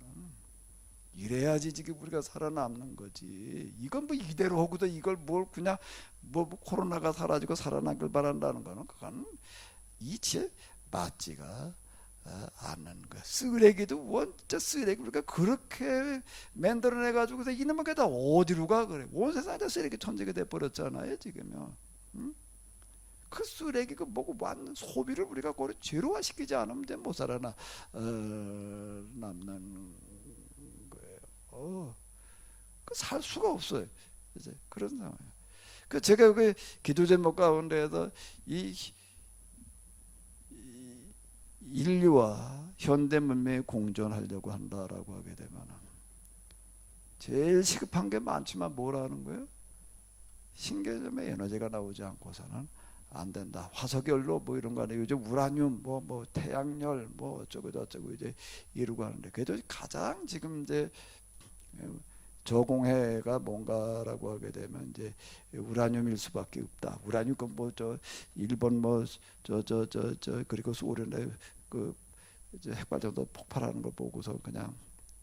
이래야지 지금 우리가 살아남는 거지. 이건 뭐 이대로 하고도 이걸 뭘 그냥 뭐 코로나가 사라지고 살아나길 바란다는 거는 그건 이치에 맞지가 않는 거야. 쓰레기도 원자 쓰레기 우리가 그렇게 만들어내 가지고서 이놈의 게 다 어디로 가 그래. 온 세상에 다 쓰레기 천지가 돼 버렸잖아요 지금요. 응? 그 쓰레기 그 뭐고 완전 소비를 우리가 거의 제로화 시키지 않으면 이제 못 살아나 남는 거예요. 그 살 수가 없어요. 이제 그런 상황이에요. 그 제가 그 기도 제목 가운데에서 이 인류와 현대 문명이 공존하려고 한다라고 하게 되면 제일 시급한 게 많지만 뭐라는 거예요? 신개념의 에너지가 나오지 않고서는 안 된다. 화석연료 뭐 이런 거 아니에요. 요즘 우라늄 뭐 태양열 뭐 어쩌고 저쩌고 이제 이루고 하는데, 그래도 가장 지금 이제 저공해가 뭔가라고 하게 되면 이제 우라늄일 수밖에 없다. 우라늄 뭐저 일본 뭐 저 그리고 소련의 그 이제 핵발전소 폭발하는 거 보고서 그냥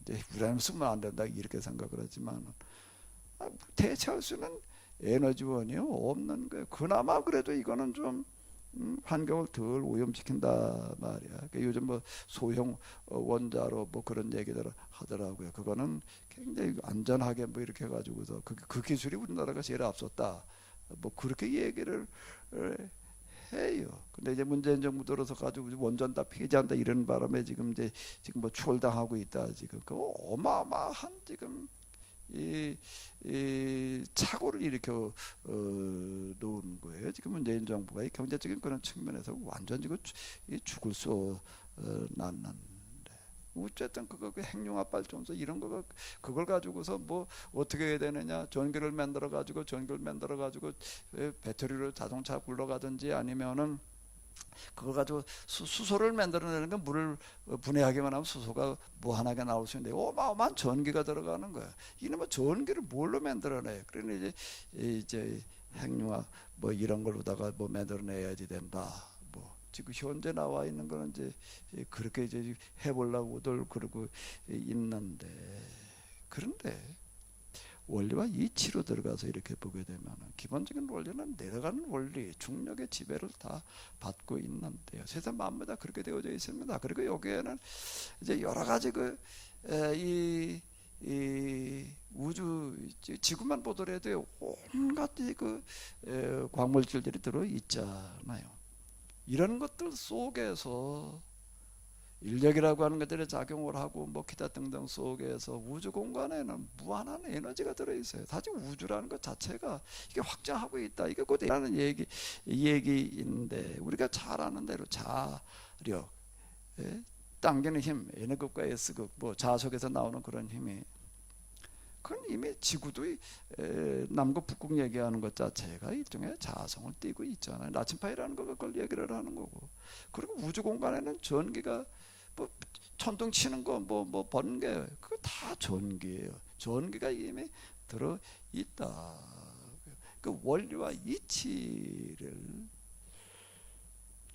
이제 우라늄 쓰면 안 된다 이렇게 생각을 하지만, 대체할 수는 에너지원이 없는 거예요. 그나마 그래도 이거는 좀 환경을 덜 오염시킨다 말이야. 그러니까 요즘 뭐 소형 원자로 뭐 그런 얘기들 하더라고요. 그거는 굉장히 안전하게 뭐 이렇게 해가지고서 그 기술이 우리나라가 제일 앞섰다. 뭐 그렇게 얘기를 해요. 근데 이제 문재인 정부 들어서 가지고 원전 다 폐지한다 이런 바람에 지금 뭐 추월당하고 있다. 지금 그 어마어마한 지금 이 착오를 일으켜 놓은 거예요. 지금 문재인 정부가 이 경제적인 그런 측면에서 완전 지금 죽을 수 났는데, 어쨌든 그 핵융합 발전소 이런 거 그걸 가지고서 뭐 어떻게 해야 되느냐, 전기를 만들어 가지고 배터리로 자동차 굴러가든지 아니면은 그거 가지고 수소를 만들어내는 건 물을 분해하기만 하면 수소가 무한하게 나올 수 있는데 어마어마한 전기가 들어가는 거야. 이놈의 전기를 뭘로 만들어내? 그러니 이제 핵융합 뭐 이런 걸로다가 뭐 만들어내야지 된다. 뭐 지금 현재 나와 있는 거는 이제 그렇게 이제 해보려고들 그러고 있는데, 그런데 원리와 이치로 들어가서 이렇게 보게 되면 기본적인 원리는 내려가는 원리, 중력의 지배를 다 받고 있는데요. 세상 만물 다 그렇게 되어져 있습니다. 그리고 여기에는 이제 여러 가지 이 우주 지구만 보더라도 온갖 광물질들이 들어 있잖아요. 이런 것들 속에서 인력이라고 하는 것들이 작용을 하고 뭐 기타 등등 속에서 우주 공간에는 무한한 에너지가 들어있어요. 사실 우주라는 것 자체가 이게 확장하고 있다. 이게 곧이라는 얘기인데, 우리가 잘 아는 대로 자력, 당기는 힘, N극과 S극, 뭐 자석에서 나오는 그런 힘이, 그건 이미 지구도 남극 북극 얘기하는 것 자체가 일종의 자성을 띠고 있잖아요. 나침반이라는 그걸 얘기를 하는 거고, 그리고 우주 공간에는 전기가 뭐 천둥 치는 거 뭐 번개 그거 다 전기예요. 전기가 이미 들어 있다. 그 원리와 이치를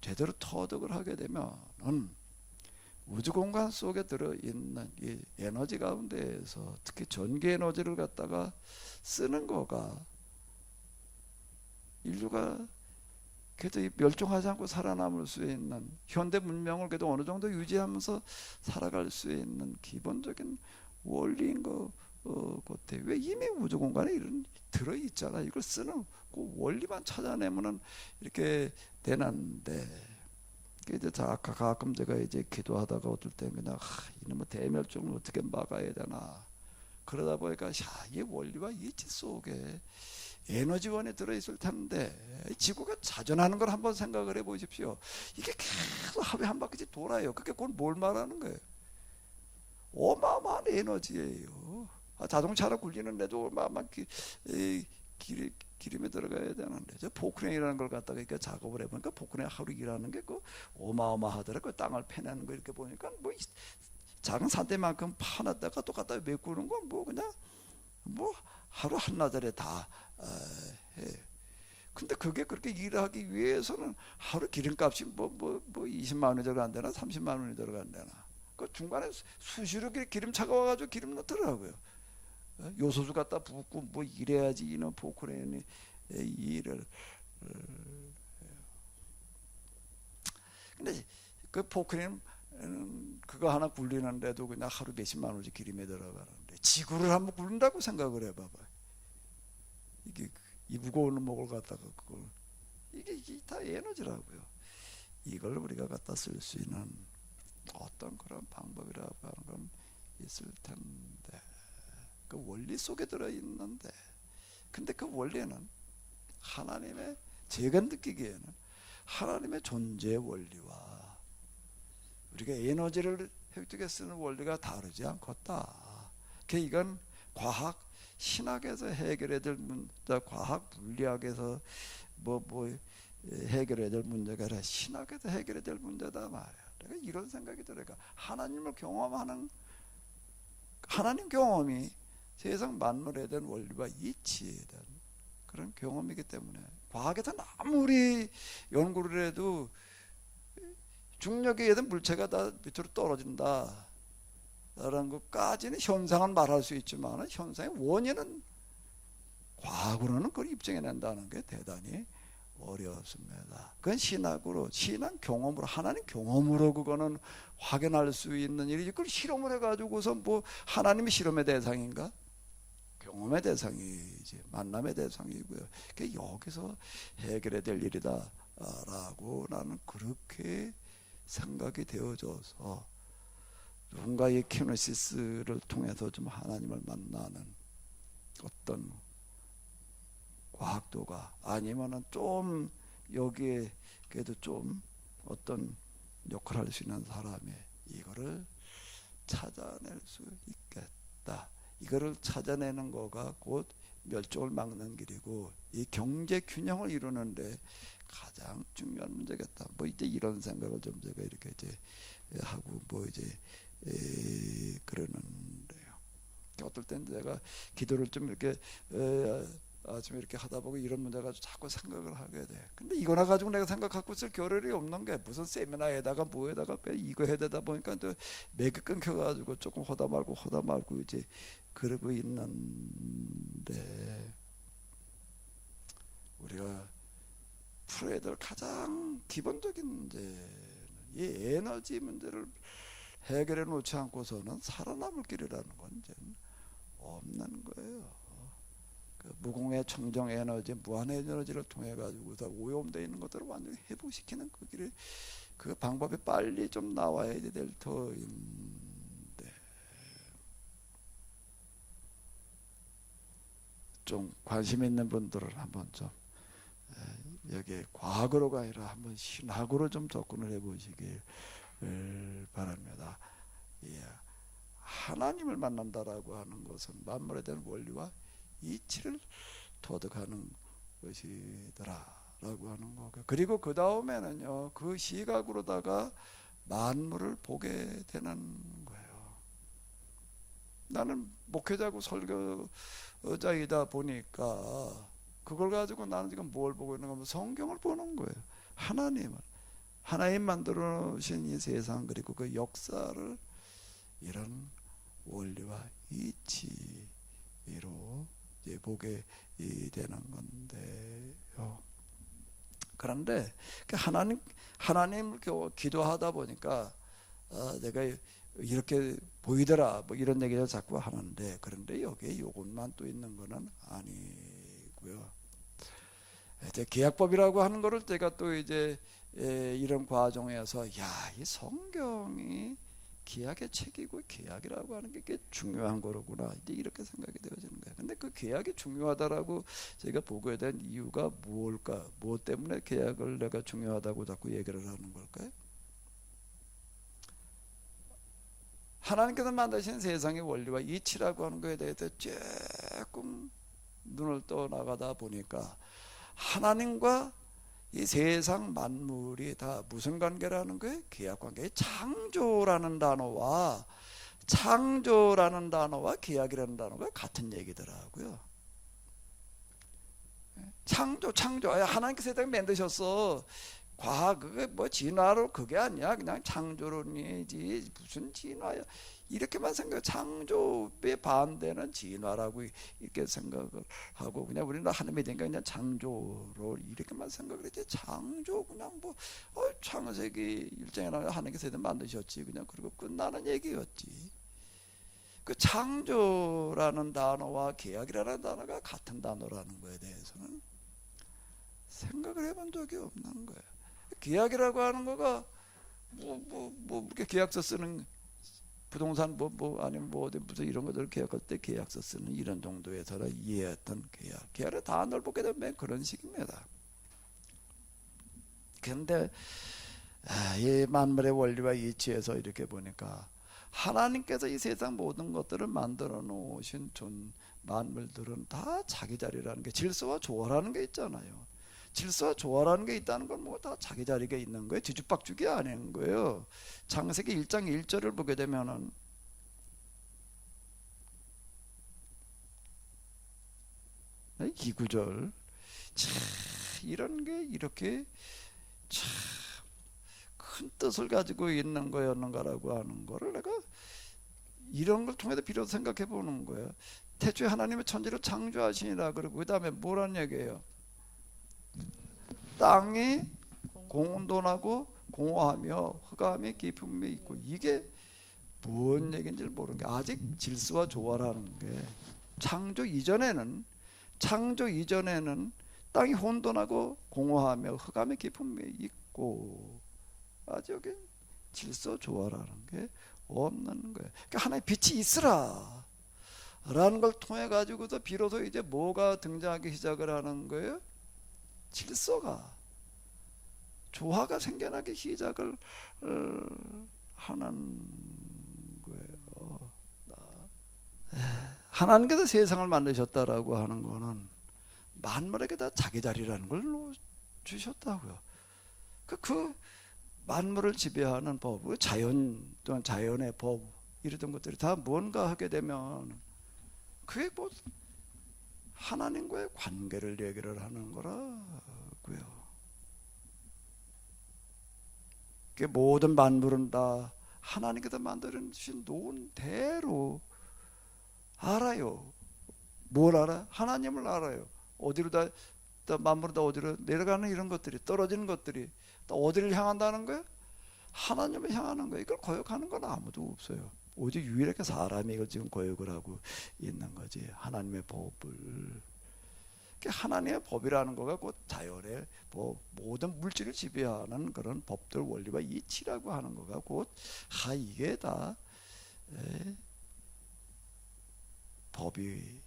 제대로 터득을 하게 되면은 우주 공간 속에 들어 있는 이 에너지 가운데에서 특히 전기 에너지를 갖다가 쓰는 거가 인류가 그래도 멸종하지 않고 살아남을 수 있는 현대 문명을 그래도 어느 정도 유지하면서 살아갈 수 있는 기본적인 원리인 것 같아요. 왜 이미 우주 공간에 이런 들어 있잖아. 이걸 쓰는 그 원리만 찾아내면은 이렇게 되는데, 이제 가끔 제가 이제 기도하다가 어떨 때 그냥 이놈의 대멸종을 어떻게 막아야 되나 그러다 보니까 이 원리와 이치 속에 에너지원이 들어있을 텐데, 지구가 자전하는 걸 한번 생각을 해보십시오. 이게 계속 하루에 한 바퀴씩 돌아요. 그게 그건 뭘 말하는 거예요? 어마어마한 에너지예요. 자동차를 굴리는데도 어마어마한 기름이 들어가야 되는데, 저 포크레인이라는 걸 갖다가 이렇게 작업을 해보니까 포크레인 하루 일하는 게 그 어마어마하더라고요. 그 땅을 패내는 거 이렇게 보니까 뭐 작은 산대만큼 파놨다가 또 갖다 메꾸는 건 뭐 그냥 뭐 하루 한나절에 다 해. 근데 그게 그렇게 일하기 위해서는 하루 기름값이 뭐 20만 원이 들어간다나 30만 원이 들어간다나, 그 중간에 수시로 기름 차가워가지고 기름 넣더라고요. 요소수 갖다 붓고 뭐 이래야지 이놈 포크레인이 일을. 근데 그 포크레인 그거 하나 굴리는데도 그냥 하루 몇십만 원씩 기름에 들어가는데, 지구를 한번 굴린다고 생각을 해봐봐. 이게 이 무거운 목을 갖다가 그걸 이게 다 에너지라고요. 이걸 우리가 갖다 쓸 수 있는 어떤 그런 방법이라고 하는 건 있을 텐데, 그 원리 속에 들어 있는데, 근데 그 원리는 하나님의, 제가 느끼기에는 하나님의 존재 원리와 우리가 에너지를 획득해 쓰는 원리가 다르지 않겠다. 이건 과학 신학에서 해결해야 될 문제, 과학 물리학에서 해결해야 될 문제가 아니라 신학에서 해결해야 될 문제다 말이야. 내가 이런 생각이 들어요. 그러니까 하나님을 경험하는 하나님 경험이 세상 만물에 대한 원리와 이치에 대한 그런 경험이기 때문에 과학에서 아무리 연구를 해도 중력에 의한 물체가 다 밑으로 떨어진다 라는 것까지는 현상은 말할 수 있지만 현상의 원인은 과학으로는 그걸 입증해낸다는 게 대단히 어렵습니다. 그건 신학으로, 신앙 경험으로, 하나님 경험으로 그거는 확인할 수 있는 일이지. 그걸 실험을 해가지고서 뭐 하나님이 실험의 대상인가? 경험의 대상이지, 만남의 대상이고요. 그게 여기서 해결해야 될 일이다 라고 나는 그렇게 생각이 되어져서 누군가의 키노시스를 통해서 좀 하나님을 만나는 어떤 과학도가 아니면은 좀 여기에 그래도 좀 어떤 역할을 할 수 있는 사람이 이거를 찾아낼 수 있겠다. 이거를 찾아내는 거가 곧 멸종을 막는 길이고 이 경제 균형을 이루는데 가장 중요한 문제겠다. 뭐 이제 이런 생각을 좀 제가 이렇게 이제 하고 뭐 이제 그러는데요. 어떨 땐 제가 기도를 좀 이렇게 아침에 이렇게 하다 보고 이런 문제 가지고 자꾸 생각을 하게 돼. 근데 이거나 가지고 내가 생각하고 있을 겨를이 없는 게 무슨 세미나에다가 뭐에다가 이거 해야 되다 보니까 또 맥이 끊겨가지고 조금 허다 말고 이제 그러고 있는데 우리가 풀어야 될 가장 기본적인 문제는 이 에너지 문제를 해결해 놓지 않고서는 살아남을 길이라는 건 이제는 없는 거예요. 무공의 청정 에너지, 무한 에너지를 통해 가지고서 오염되어 있는 것들을 완전히 회복시키는 그 길이 그 방법이 빨리 좀 나와야 될 터인데 좀 관심 있는 분들은 한번 좀 여기에 과학으로가 아니라 한번 신학으로 좀 접근을 해보시길 바랍니다. 예. 하나님을 만난다라고 하는 것은 만물에 대한 원리와 이치를 터득하는 것이더라라고 하는 거고 그리고 그 다음에는요 그 시각으로다가 만물을 보게 되는 거예요. 나는 목회자고 설교자이다 보니까 그걸 가지고 나는 지금 뭘 보고 있는 거면 성경을 보는 거예요. 하나님 만들어 놓으신 이 세상 그리고 그 역사를 이런 원리와 이치로 이제 보게 되는 건데요. 그런데 하나님을 기도하다 보니까 내가 이렇게 보이더라 뭐 이런 얘기를 자꾸 하는데 그런데 여기에 이것만 또 있는 거는 아니고요. 이제 계약법이라고 하는 거를 제가 또 이제 이런 과정에서 이 성경이 계약의 책이고 계약이라고 하는 게 중요한 거로구나 이제 이렇게 생각이 되어지는 거예요. 근데 그 계약이 중요하다라고 제가 보고에 대한 이유가 뭘까? 무엇 때문에 계약을 내가 중요하다고 자꾸 얘기를 하는 걸까요? 하나님께서 만드신 세상의 원리와 이치라고 하는 것에 대해서 조금 눈을 떠나가다 보니까 하나님과 이 세상 만물이 다 무슨 관계라는 거예요? 계약관계. 창조라는 단어와 계약이라는 단어가 같은 얘기더라고요. 창조. 하나님께서 세상을 만드셨어. 과학, 그게 뭐 진화로 그게 아니야. 그냥 창조론이지. 무슨 진화야. 이렇게만 생각해. 창조의 반대는 진화라고 이렇게 생각을 하고 그냥 우리는 하나님이 되니까 그냥 창조로 이렇게만 생각을 했지. 창조 그냥 뭐 창세기 1장에 나와 하나님께서 세상을 만드셨지. 그냥 그리고 끝나는 얘기였지. 그 창조라는 단어와 계약이라는 단어가 같은 단어라는 거에 대해서는 생각을 해본 적이 없는 거예요. 계약이라고 하는 거가 뭐 이렇게 계약서 쓰는 부동산 아니면 어디 무슨 이런 것들 계약할 때 계약서 쓰는 이런 정도에서 이해했던 계약을 다 넓게 되면 그런 식입니다. 그런데 이 만물의 원리와 이치에서 이렇게 보니까 하나님께서 이 세상 모든 것들을 만들어 놓으신 만물들은 다 자기 자리라는 게 질서와 조화라는 게 있잖아요. 질서와 조화라는 게 있다는 건 뭐 다 자기 자리에 있는 거예요. 뒤죽박죽이 아닌 거예요. 창세기 1장 1절을 보게 되면은 이 구절 참 이런 게 이렇게 참 큰 뜻을 가지고 있는 거였는가라고 하는 거를 내가 이런 걸 통해서 비로소 생각해 보는 거예요. 태초에 하나님의 천지를 창조하시니라 그러고 그 다음에 뭐란 얘기예요? 땅이 공돈하고 공허하며 흑암이 깊음이 있고 이게 뭔 얘기인지를 모르는 게 아직 질서와 조화라는 게 창조 이전에는 땅이 혼돈하고 공허하며 흑암의 깊음이 있고 아직 여기 질서 조화라는 게 없는 거예요. 그러니까 하나의 빛이 있으라 라는 걸 통해 가지고서 비로소 이제 뭐가 등장하기 시작을 하는 거예요? 질서가 조화가 생겨나기 시작을 하는 거예요. 하나님께서 세상을 만드셨다라고 하는 거는 만물에게 다 자기 자리라는 걸 주셨다고요. 그 만물을 지배하는 법, 자연 또는 자연의 법 이러던 것들이 다 뭔가 하게 되면 그게 뭐 하나님과의 관계를 얘기를 하는 거라고요. 그 모든 만물은 다 하나님께서 만들어 주신 놓은 대로 알아요. 뭘 알아? 하나님을 알아요. 어디로 다 만물은 다 어디로 내려가는 이런 것들이 떨어지는 것들이 또 어디를 향한다는 거예요? 하나님을 향하는 거예요. 이걸 거역하는 건 아무도 없어요. 오직 유일하게 사람이 이걸 지금 거역을 하고 있는 거지. 하나님의 법을. 하나님의 법이라는 거가 곧 자연의 법, 모든 물질을 지배하는 그런 법들 원리와 이치라고 하는 거가 곧 이게 다 법이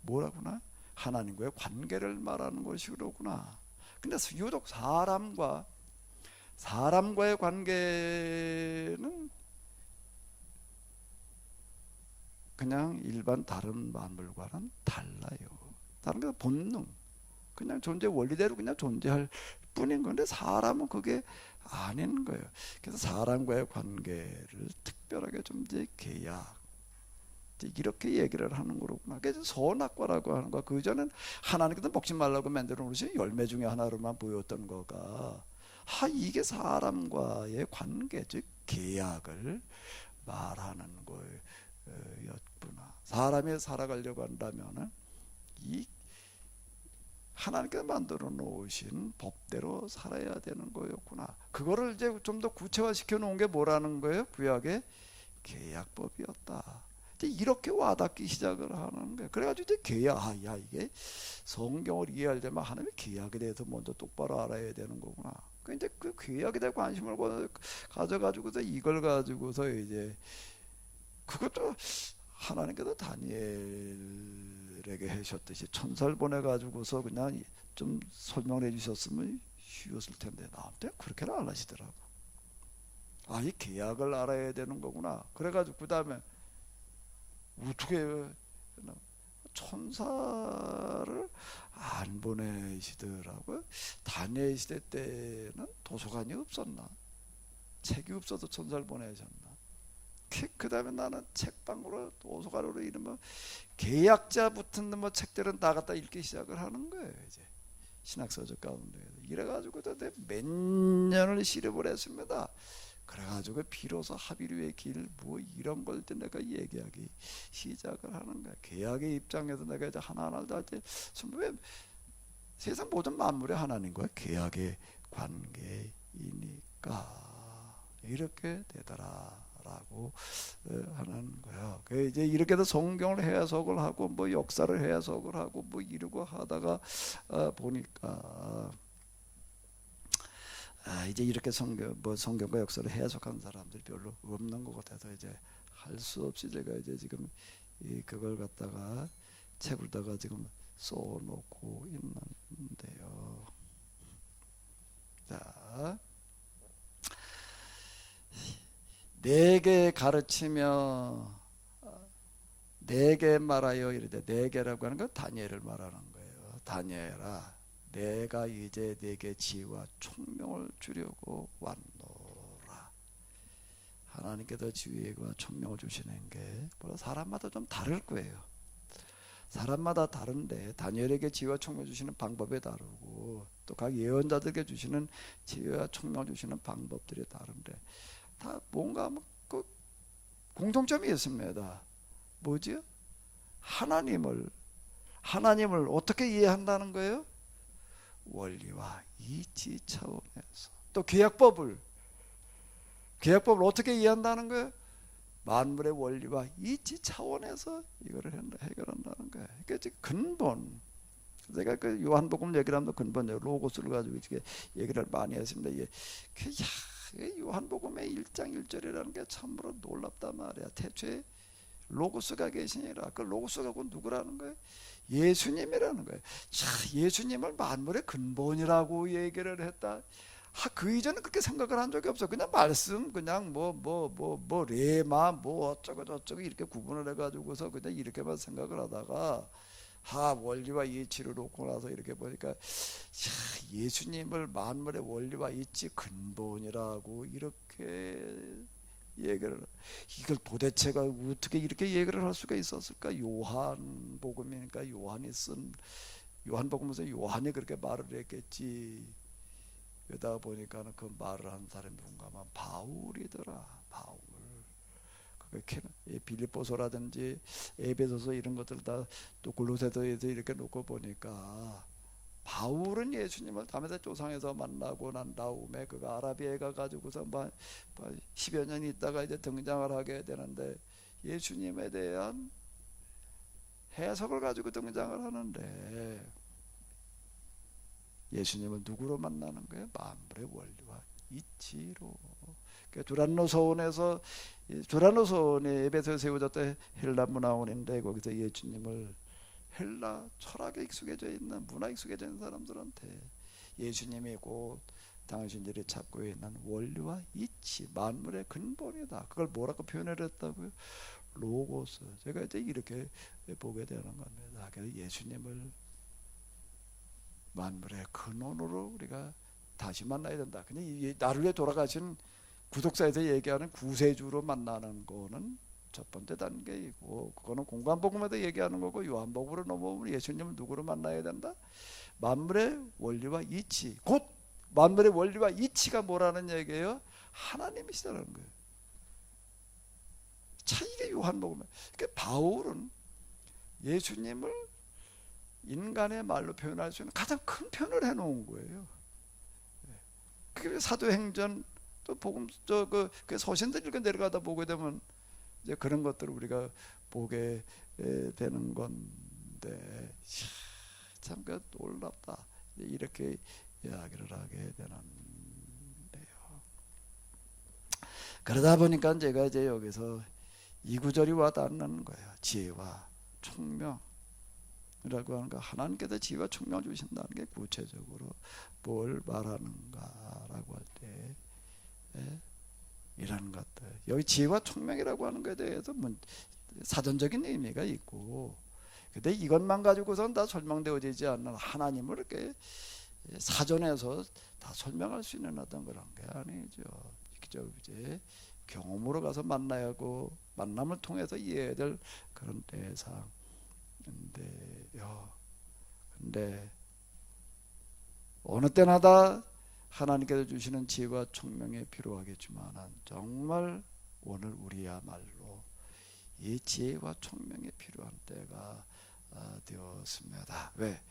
뭐라구나? 하나님과의 관계를 말하는 것이로구나. 근데 유독 사람과의 관계는 그냥 일반 다른 만물과는 달라요. 다른 게 본능, 그냥 존재 원리대로 그냥 존재할 뿐인 건데 사람은 그게 아닌 거예요. 그래서 사람과의 관계를 특별하게 좀 이제 계약 이렇게 얘기를 하는 거로구나. 그래서 선악과라고 하는 거. 그 전엔 하나님께서 먹지 말라고 만들어 놓으신 열매 중에 하나로만 보였던 거가 이게 사람과의 관계, 즉 계약을 말하는 거였구나. 사람이 살아가려고 한다면은 이 하나님께서 만들어 놓으신 법대로 살아야 되는 거였구나. 그거를 이제 좀 더 구체화시켜 놓은 게 뭐라는 거예요? 구약의 계약법이었다. 이제 이렇게 와닿기 시작을 하는 거예요. 그래가지고 이제 계약, 이게 성경을 이해하려면 하나님의 계약에 대해서 먼저 똑바로 알아야 되는 거구나. 이제 그 계약에 대해 관심을 가져가지고서 이걸 가지고서 이제 그것도 하나님께서 다니엘에게 하셨듯이 천사를 보내가지고서 그냥 좀 설명해 주셨으면 쉬웠을 텐데 나한테 그렇게는 안 하시더라고. 이 계약을 알아야 되는 거구나. 그래가지고 그 다음에 어떻게 천사를 안 보내시더라고요. 다니엘 시대 때는 도서관이 없었나? 책이 없어서 천사를 보내셨나? 그 다음에 나는 책방으로 도서관으로 이러면 계약자 붙은 뭐 책들은 다 갖다 읽기 시작을 하는 거예요. 이제 신학서적 가운데 이래가지고 몇 년을 시렵을 했습니다. 그래가지고 비로소 합의류의 길 뭐 이런 걸 때 내가 얘기하기 시작을 하는 거야. 계약의 입장에서 내가 이제 하나하나 다 이제 왜 세상 모든 만물의 하나님과 계약의 관계이니까 이렇게 되더라라고 하는 거야. 이제 이렇게 해서 성경을 해석을 하고 뭐 역사를 해석을 하고 뭐 이러고 하다가 보니까. 이제 이렇게 성경과 역사를 해석하는 사람들이 별로 없는 것 같아서 이제 할 수 없이 제가 이제 지금 그걸 갖다가 책으로다가 지금 써놓고 있는데요. 자, 내게 가르치며 내게 말하여 이르되 내게라고 하는 건 다니엘을 말하는 거예요. 다니엘아, 내가 이제 네게 지혜와 총명을 주려고 왔노라. 하나님께서 지혜와 총명을 주시는 게 물론 사람마다 좀 다를 거예요. 사람마다 다른데 다니엘에게 지혜와 총명을 주시는 방법이 다르고 또 각 예언자들에게 주시는 지혜와 총명을 주시는 방법들이 다른데 다 뭔가 그 공통점이 있습니다. 뭐지요? 하나님을 어떻게 이해한다는 거예요? 원리와 이치 차원에서. 또 계약법을 어떻게 이해한다는 거예요? 만물의 원리와 이치 차원에서 이거를 해결한다는 거예요. 그러니까 지금 근본. 제가 그 요한복음 얘기를 하면 근본 로고스를 가지고 이렇게 얘기를 많이 했습니다. 요한복음의 1장 1절이라는 게 참으로 놀랍단 말이야. 태초에 로고스가 계시니라. 그 로고스가 곧 누구라는 거예요? 예수님이라는 거예요. 자, 예수님을 만물의 근본이라고 얘기를 했다. 그 이전은 그렇게 생각을 한 적이 없어. 그냥 말씀, 그냥 레마, 어쩌고 저쩌고 이렇게 구분을 해가지고서 그냥 이렇게만 생각을 하다가 원리와 이치를 놓고 나서 이렇게 보니까 예수님을 만물의 원리와 이치 근본이라고 이렇게 얘기를, 이걸 도대체가 어떻게 이렇게 얘기를 할 수가 있었을까? 요한복음이니까 요한이 쓴 요한복음에서 요한이 그렇게 말을 했겠지. 그러다 보니까는 그 말을 한 사람이 누군가 하면 바울이더라. 바울. 빌립보서라든지 에베소서 이런 것들 다 또 골로새서에서 이렇게 놓고 보니까 바울은 예수님을 다메섹 조상에서 만나고 난 다음에 그가 아라비아에 가가지고서 10여 년 있다가 이제 등장을 하게 되는데 예수님에 대한 해석을 가지고 등장을 하는데 예수님을 누구로 만나는 거예요? 만물의 원리와 이치로. 두란노서원에 에베소에 세워졌던 헬라 문화원인데 거기서 예수님을 헬라 철학에 익숙해져 있는, 문화에 익숙해져 있는 사람들한테 예수님이 곧 당신들이 찾고 있는 원리와 이치, 만물의 근본이다. 그걸 뭐라고 표현을 했다고요? 로고스. 제가 이제 이렇게 보게 되는 겁니다. 그래서 예수님을 만물의 근원으로 우리가 다시 만나야 된다. 그냥 나를 위해 돌아가신 구속사에서 얘기하는 구세주로 만나는 거는 첫 번째 단계이고, 그거는 공관복음에도 얘기하는 거고, 요한복음으로 넘어오면 예수님을 누구로 만나야 된다? 만물의 원리와 이치. 곧 만물의 원리와 이치가 뭐라는 얘기예요? 하나님이시라는 거예요. 자, 이게 요한복음에. 그러니까 바울은 예수님을 인간의 말로 표현할 수 있는 가장 큰 표현을 해놓은 거예요. 그게 사도행전 또 복음 그 서신들 읽고 내려가다 보게 되면 이제 그런 것들을 우리가 보게 되는 건데 참 그 놀랍다. 이렇게 이야기를 하게 되는데요. 그러다 보니까 제가 이제 여기서 이 구절이 와닿는 거예요. 지혜와 총명. 라고 하는 거, 하나님께서 지혜와 총명을 주신다는 게 구체적으로 뭘 말하는가라고 할 때 이런 것들, 여기 지혜와 총명이라고 하는 것에 대해서 사전적인 의미가 있고, 근데 이것만 가지고서는 다 설명되어지지 않는 하나님을 이렇게 사전에서 다 설명할 수 있는 어떤 그런 게 아니죠. 이제 경험으로 가서 만나야 하고 만남을 통해서 이해해야 될 그런 대상. 근데 어느 때나 다 하나님께서 주시는 지혜와 총명이 필요하겠지만 정말 오늘 우리야말로 이 지혜와 총명이 필요한 때가 되었습니다. 왜?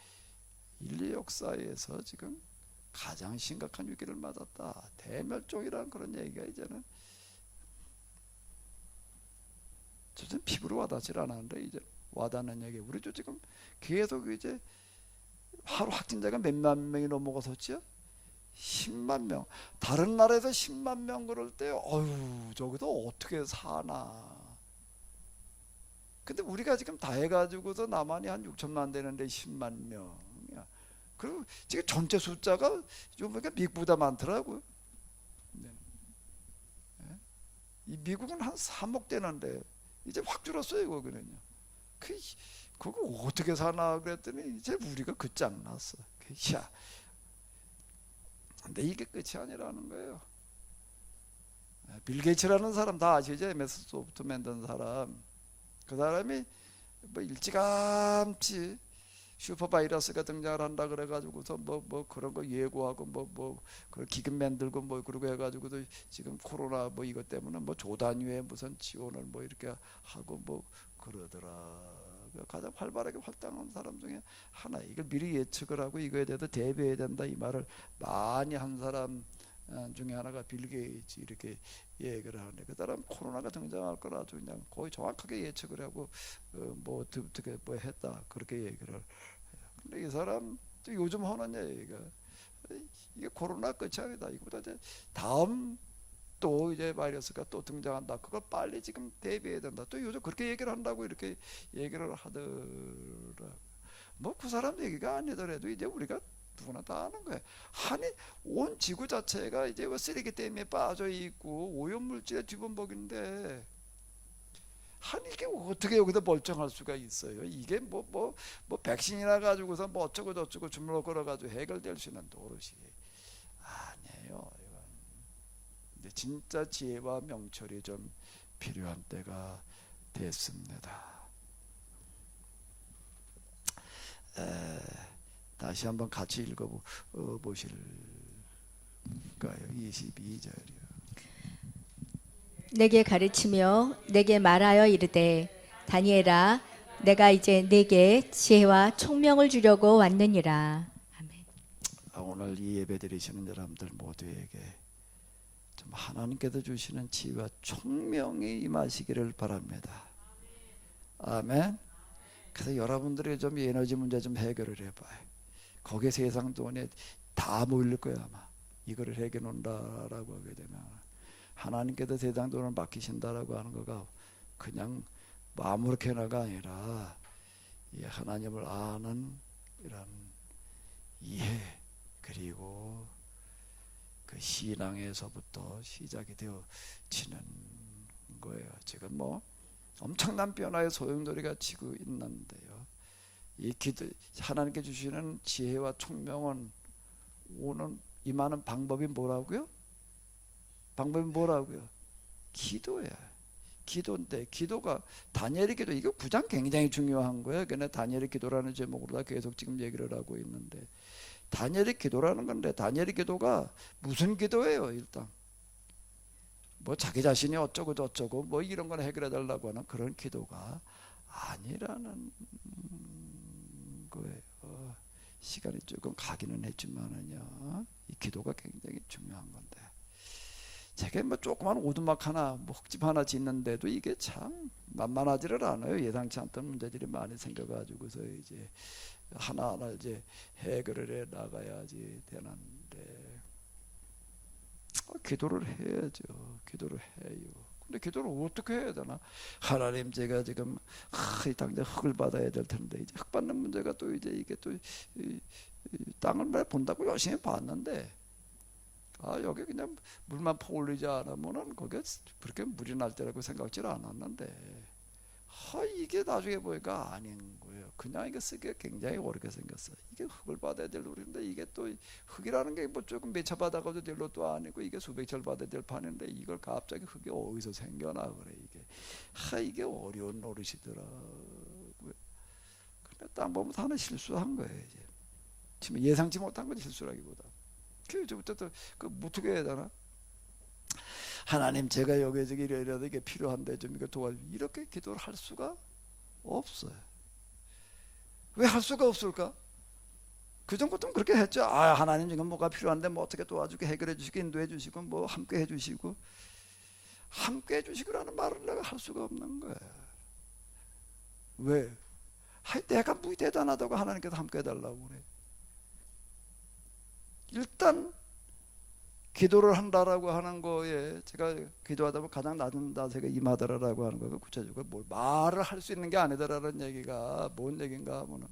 인류 역사에서 지금 가장 심각한 위기를 맞았다. 대멸종이라는 그런 얘기가 이제는 저는 피부로 와닿질 않았는데 이제 와닿는 얘기. 우리도 지금 계속 이제 하루 확진자가 몇만 명이 넘어가서죠? 10만 명. 다른 나라에서 10만 명 그럴 때 어휴 저기도 어떻게 사나. 근데 우리가 지금 다 해가지고서 남한이 한 6천만 되는데 10만 명이야. 그리고 지금 전체 숫자가 좀 보니까 미국보다 많더라고요. 이 미국은 한 3억 되는데 이제 확 줄었어요. 거기는요. 그거 어떻게 사나 그랬더니 이제 우리가 끝장났어. 자, 근데 이게 끝이 아니라는 거예요. 빌 게이츠라는 사람 다 아시죠? MS 소프트 만든 사람. 그 사람이 뭐 일찌감치 슈퍼바이러스가 등장을 한다 그래가지고서 뭐 그런 거 예고하고 뭐 그 기금 만들고 뭐 그러고 해가지고도 지금 코로나 뭐 이것 때문에 뭐 조 단위의 무슨 지원을 뭐 이렇게 하고 뭐 그러더라. 가장 활발하게 활동하는 사람 중에 하나. 이걸 미리 예측을 하고 이거에 대해서 대비해야 된다 이 말을 많이 한 사람 중에 하나가 빌 게이츠 이렇게 얘기를 하는데, 그 사람 코로나가 등장할 거라 아주 그냥 거의 정확하게 예측을 하고 뭐 어떻게 뭐 했다 그렇게 얘기를 해요. 근데 이 사람 또 요즘 하는 얘기가 이게 코로나 끝이 아니다. 이거보다 이제 다음 또 이제 바이러스가 또 등장한다. 그걸 빨리 지금 대비해야 된다. 또 요즘 그렇게 얘기를 한다고 이렇게 얘기를 하더라. 뭐 그 사람 얘기가 아니더라도 이제 우리가 누구나 다 아는 거예요. 아니 온 지구 자체가 이제 뭐 쓰레기 때문에 빠져 있고 오염물질의 뒤범벅인데, 아니 이게 어떻게 여기서 멀쩡할 수가 있어요? 이게 뭐 백신이나 가지고서 뭐 어쩌고 저쩌고 주물러 걸어 가지고 해결될 수 있는 노릇이 아니에요. 이건 이제 진짜 지혜와 명철이 좀 필요한 때가 됐습니다. 다시 한번 같이 읽어보실까요? 22절이요. 내게 가르치며 내게 말하여 이르되 다니엘아 내가 이제 내게 지혜와 총명을 주려고 왔느니라. 아멘. 오늘 이 예배 드리시는 여러분들 모두에게 좀 하나님께서 주시는 지혜와 총명이 임하시기를 바랍니다. 아멘. 그래서 여러분들이 좀 에너지 문제 좀 해결을 해봐요. 거기에 세상 돈에 다 몰릴 거야 아마. 이거를 해결해 놓는다라고 하게 되면 하나님께서 세상 돈을 맡기신다라고 하는 거가 그냥 아무렇게나가 아니라 이 하나님을 아는 이런 이해, 그리고 그 신앙에서부터 시작이 되어지는 거예요. 지금 뭐 엄청난 변화의 소용돌이가 치고 있는데요. 이 하나님께 주시는 지혜와 총명은 오는 임하는 방법이 뭐라고요? 방법이 뭐라고요? 기도야. 기도인데, 기도가 다니엘의 기도, 이거 9장 굉장히 중요한 거예요. 그냥 다니엘의 기도라는 제목으로 다 계속 지금 얘기를 하고 있는데, 다니엘의 기도라는 건데, 다니엘의 기도가 무슨 기도예요? 일단 뭐 자기 자신이 어쩌고 저쩌고 뭐 이런 걸 해결해 달라고 하는 그런 기도가 아니라는 거예요. 시간이 조금 가기는 했지만은요, 이 기도가 굉장히 중요한 건데, 제가 뭐 조그만 오두막 하나, 뭐 흙집 하나 짓는데도 이게 참 만만하지를 않아요. 예상치 않던 문제들이 많이 생겨가지고서 이제 하나하나 이제 해결을 해 나가야지 되는데, 기도를 해야죠. 기도를 해요. 근데 기도를 어떻게 해야 되나? 하나님, 제가 지금 이 당장 흙을 받아야 될 텐데, 이제 흙 받는 문제가 또 이제 이게 또 땅을 말 본다고 열심히 봤는데, 여기 그냥 물만 퍼올리지 않으면은 거기에 그렇게 물이 날 때라고 생각지를 않았는데, 이게 나중에 보니까 아닌 거예요. 그냥 이거 쓰기가 굉장히 어렵게 생겼어요. 이게 흙을 받아야 될 노릇인데, 이게 또 흙이라는 게 뭐 조금 몇 차 받아가도 될 것도 아니고, 이게 수백 차를 받아야 될 판인데, 이걸 갑자기 흙이 어디서 생겨나 그래. 이게 어려운 노릇이더라고요. 근데 땅 보면 하나 실수한 거예요. 이제 지금 예상치 못한 건 실수라기보다, 그저부터 또 어떻게 해야 되나? 하나님, 제가 여기저기 이래도 이게 필요한데 좀 이거 도와주. 이렇게 기도를 할 수가 없어요. 왜 할 수가 없을까? 그 전부터 그렇게 했죠. 하나님 지금 뭐가 필요한데 뭐 어떻게 도와주고 해결해 주시고 인도해 주시고 뭐 함께 해 주시고, 함께 해 주시고라는 말을 내가 할 수가 없는 거예요. 왜? 내가 뭐 대단하다고 하나님께서 함께 해달라고 그래. 일단 기도를 한다라고 하는 거에, 제가 기도하다 보면 가장 낮은 자세가 임하더라라고 하는 거가 구체적으로 뭘 말을 할 수 있는 게 아니더라라는 얘기가 뭔 얘기인가 하면은,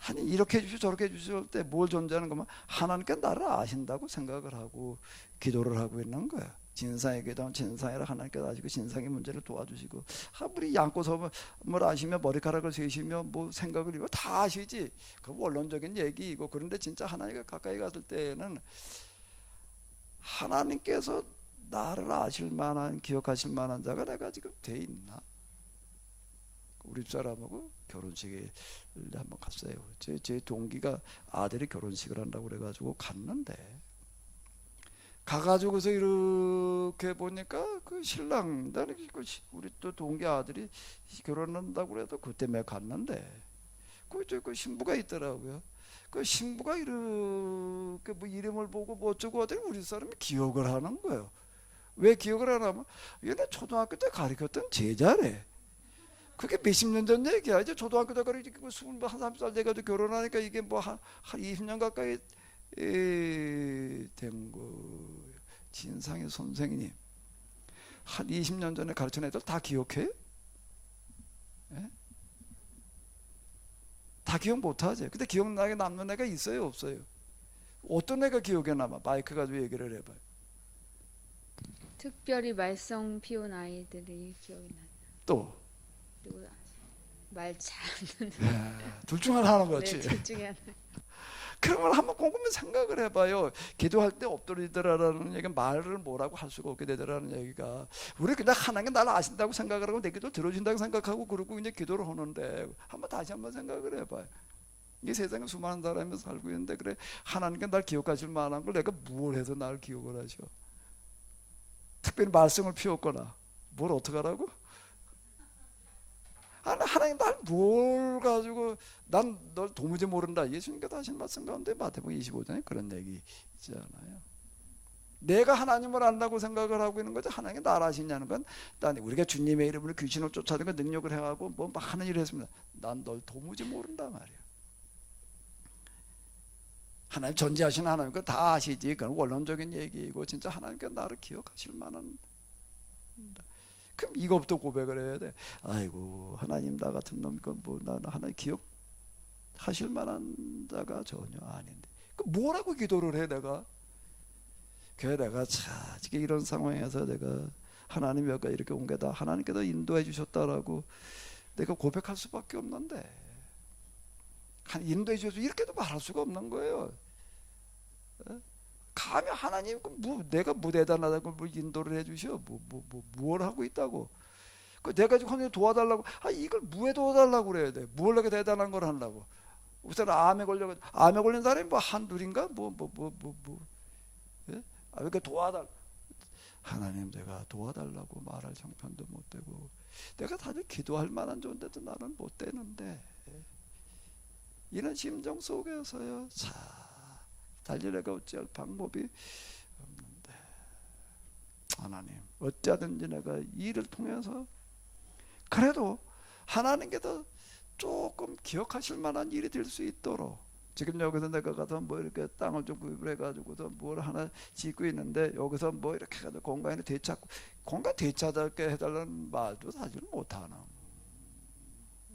아니 이렇게 해주시고 저렇게 해주실 때 뭘 존재하는 거면 하나님께 나를 아신다고 생각을 하고 기도를 하고 있는 거야. 진상의 기도하면 진상이라 하나님께서 아시고 진상의 문제를 도와주시고, 아무리 양고서 뭘 아시며 머리카락을 세시며 뭐 생각을 이거 다 아시지. 그 원론적인 얘기이고. 그런데 진짜 하나님과 가까이 갔을 때에는 하나님께서 나를 아실 만한, 기억하실 만한 자가 내가 지금 돼 있나? 우리 집사람하고 결혼식에 한번 갔어요. 제 동기가 아들이 결혼식을 한다고 그래가지고 갔는데, 가가지고서 이렇게 보니까 그 신랑, 우리 또 동기 아들이 결혼한다고 그래도 그 때문에 갔는데, 그 신부가 있더라고요. 그 신부가 이렇게 뭐 이름을 보고 뭐 어쩌고 하더니 우리 사람이 기억을 하는 거예요. 왜 기억을 하냐면, 얘네 초등학교 때 가르쳤던 제자래. 그게 몇십 년 전 얘기야. 이제 초등학교 때 가르치고 21, 30살 돼가지고 결혼하니까 이게 뭐 한 20년 가까이 된 거예요. 진상의 선생님 한 20년 전에 가르친 애들 다 기억해? 예? 다 기억 못하지. 근데 기억나게 남는 애가 있어요, 없어요? 어떤 애가 기억에 남아? 마이크 가지고 얘기를 해봐요. 특별히 말썽 피운 아이들이 기억이 나요. 또? 그리고 말 잘하는 둘 중 하나 하는 거지. 둘 중에 하나. 그러면 한번 곰곰이 생각을 해봐요. 기도할 때 엎드리더라라는 얘기가 말을 뭐라고 할 수가 없게 되더라는 얘기가, 우리 그냥 하나님 나를 아신다고 생각을 하고 내 기도 들어준다고 생각하고 그러고 이제 기도를 하는데, 다시 한번 생각을 해봐요. 이 세상에 수많은 사람이 살고 있는데, 그래 하나님께 날 기억하실 만한 걸 내가 뭘 해서 날 기억을 하셔? 특별히 말씀을 피웠거나 뭘 어떻게 하라고? 하나님 날 뭘 가지고, 난 널 도무지 모른다. 예수님께서 하신 말씀 가운데 마태복음 25장에 그런 얘기 있잖아요. 내가 하나님을 안다고 생각을 하고 있는 거죠. 하나님이 나를 아시냐는 건, 우리가 주님의 이름으로 귀신을 쫓아내고 능력을 해가고 뭐 하는 일을 했습니다. 난 널 도무지 모른다 말이야. 하나님 존재하시는 하나님 거 다 아시지. 그건 원론적인 얘기이고, 진짜 하나님께 나를 기억하실 만한, 그럼 이것부터 고백을 해야 돼. 아이고 하나님, 나 같은 놈이 뭐 나는 하나님 기억하실 만한 자가 전혀 아닌데, 그 뭐라고 기도를 해 내가? 그래 내가 차지게 이런 상황에서 내가 하나님이 여기까지 이렇게 온 게 다 하나님께서 인도해 주셨다라고 내가 고백할 수밖에 없는데, 인도해 주셔서 이렇게도 말할 수가 없는 거예요. 감히 하나님 내가 뭐 대단하다고 뭐 인도를 해주셔? 뭘 하고 있다고? 내가 지금 하나님 도와달라고, 이걸 뭐에 도와달라고 그래야 돼? 뭘 이렇게 대단한 걸 하려고? 우선 암에 걸린 사람이 뭐 한둘인가? 예? 그러니까 도와달. 하나님 내가 도와달라고 말할 형편도 못 되고, 내가 다들 기도할 만한 존재도 나는 못 되는데, 이런 심정 속에서요, 달리 내가 어찌할 방법이 없는데, 하나님 어찌하든지 내가 이 일을 통해서 그래도 하나님께서 조금 기억하실 만한 일이 될 수 있도록, 지금 여기서 내가 가서 뭐 이렇게 땅을 좀 구입을 해가지고서 뭘 하나 짓고 있는데, 여기서 뭐 이렇게 가서 공간 되찾게 해달라는 말도 사실 못하는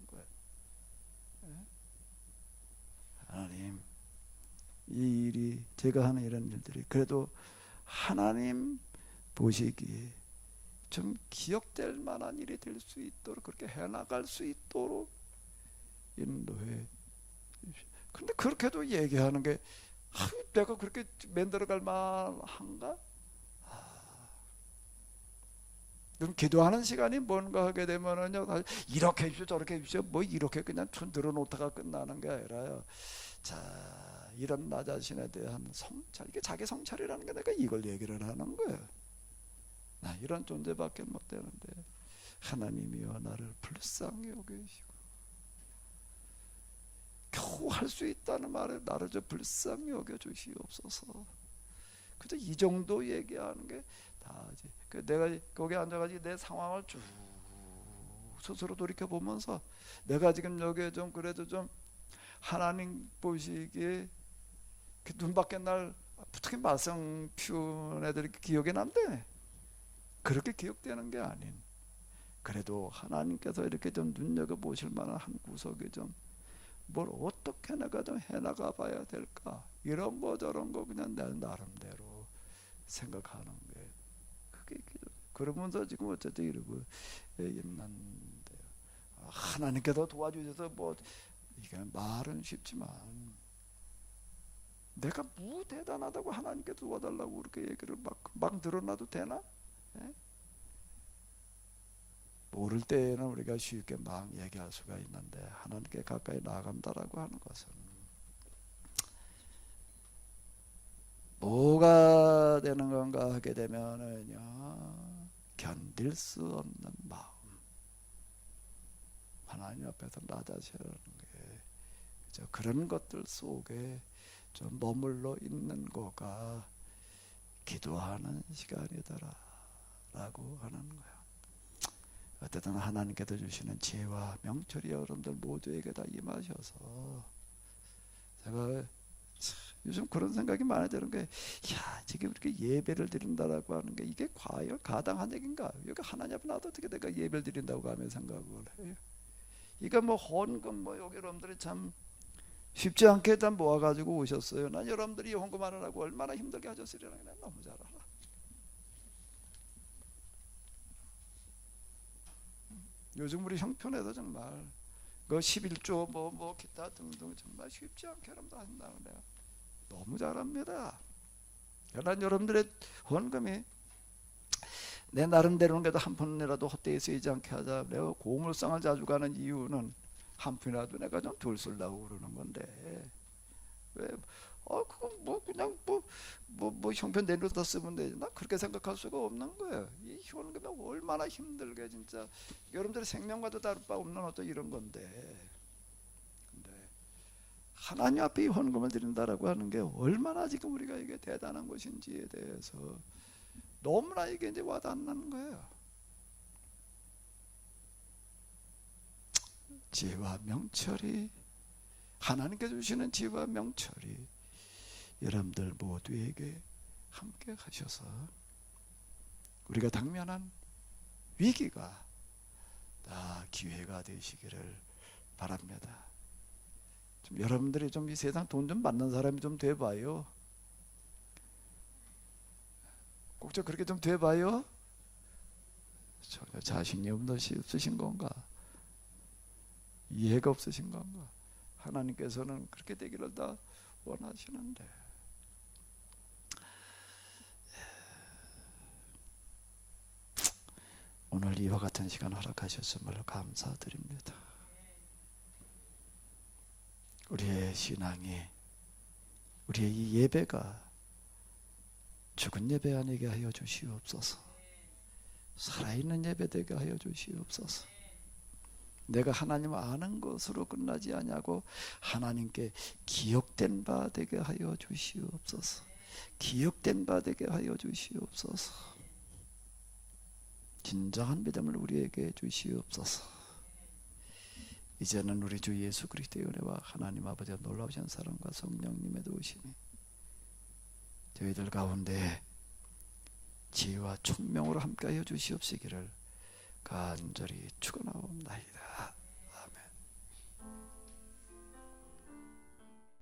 거예요. 하나님, 이 일이, 제가 하는 이런 일들이 그래도 하나님 보시기에 좀 기억될 만한 일이 될 수 있도록, 그렇게 해나갈 수 있도록 인도해 주십시오. 근데 그렇게도 얘기하는 게, 내가 그렇게 만들어갈 만한가? 그럼 기도하는 시간이 뭔가 하게 되면은요, 이렇게 해주십시오 저렇게 해주십시오 뭐 이렇게 그냥 늘어놓다가 끝나는 게 아니라요, 자, 이런 나 자신에 대한 성찰, 이게 자기 성찰이라는 게 내가 이걸 얘기를 하는 거예요. 나 이런 존재밖에 못 되는데 하나님이여 나를 불쌍히 여기시고, 겨우 할 수 있다는 말에 나를 좀 불쌍히 여겨 주시옵소서. 그저 이 정도 얘기하는 게 다지. 내가 거기 앉아가지고 내 상황을 쭉 스스로 돌이켜 보면서, 내가 지금 여기에 좀 그래도 좀 하나님 보시기에 그 눈밖에 날 특히 말썽 피운 애들이 기억에 남대. 그렇게 기억되는 게 아닌, 그래도 하나님께서 이렇게 좀 눈여겨 보실 만한 한 구석에 좀 뭘 어떻게 내가 좀 해나가 봐야 될까, 이런 거 저런 거 그냥 내 나름대로 생각하는 게 그러면서 지금 어쨌든 이러고 있는데요. 하나님께서 도와주셔서 뭐 이게 말은 쉽지만 내가 뭐 대단하다고 하나님께 도와달라고 그렇게 얘기를 막 드러나도 되나? 예? 모를 때에는 우리가 쉽게 막 얘기할 수가 있는데 하나님께 가까이 나간다라고 하는 것은 뭐가 되는 건가 하게 되면은요, 견딜 수 없는 마음, 하나님 앞에서 낮아지는 게 그런 것들 속에 좀 머물러 있는 거가 기도하는 시간이더라 라고 하는 거야. 어쨌든 하나님께서 주시는 지혜와 명철이 여러분들 모두에게 다 임하셔서 제가 요즘 그런 생각이 많이 드는 게, 야, 지금 이렇게 예배를 드린다라고 하는 게 이게 과연 가당한 얘기인가? 여기 하나님 앞에 나도 어떻게 내가 예배를 드린다고 하면 생각을 해요. 이거 뭐 헌금 뭐 여기 여러분들이 참 쉽지 않게 다 모아가지고 오셨어요. 난 여러분들이 헌금하느라고 얼마나 힘들게 하셨으리라는 게 너무 잘 알아. 요즘 우리 형편에도 정말 그 11조 뭐 기타 등등 정말 쉽지 않게 여러분들 한다고 내가 너무 잘합니다. 난 여러분들의 헌금이 내 나름대로는 그래도 한 푼이라도 헛되이 쓰이지 않게 하자. 내가 고물상을 자주 가는 이유는 한 푼이라도 내가 좀 덜 쓰려고 그러는 건데, 왜? 그건 뭐 그냥 뭐 형편 내려다 쓰면 되지. 나 그렇게 생각할 수가 없는 거예요. 이 헌금이 얼마나 힘들게 진짜 여러분들의 생명과도 다를 바 없는 어떤 이런 건데, 근데 하나님 앞에 이 헌금을 드린다라고 하는 게 얼마나 지금 우리가 이게 대단한 것인지에 대해서 너무나 이게 이제 와닿는 거예요. 지혜와 명철이, 하나님께서 주시는 지혜와 명철이 여러분들 모두에게 함께 하셔서 우리가 당면한 위기가 다 기회가 되시기를 바랍니다. 좀 여러분들이 좀 이 세상 돈 좀 받는 사람이 좀 돼봐요. 꼭 좀 그렇게 좀 돼봐요. 전혀 자신이 없으신 건가? 이해가 없으신 건가? 하나님께서는 그렇게 되기를 다 원하시는데, 오늘 이와 같은 시간 허락하셨음을 감사드립니다. 우리의 신앙이, 우리의 이 예배가 죽은 예배 아니게 하여 주시옵소서. 살아있는 예배 되게 하여 주시옵소서. 내가 하나님을 아는 것으로 끝나지 아니하고 하나님께 기억된 바 되게 하여 주시옵소서. 기억된 바 되게 하여 주시옵소서. 진정한 믿음을 우리에게 주시옵소서. 이제는 우리 주 예수 그리스도의 은혜와 하나님 아버지의 놀라우신 사랑과 성령님의 도우심이 저희들 가운데 지혜와 총명으로 함께하여 주시옵시기를 간절히 축원하옵나이다.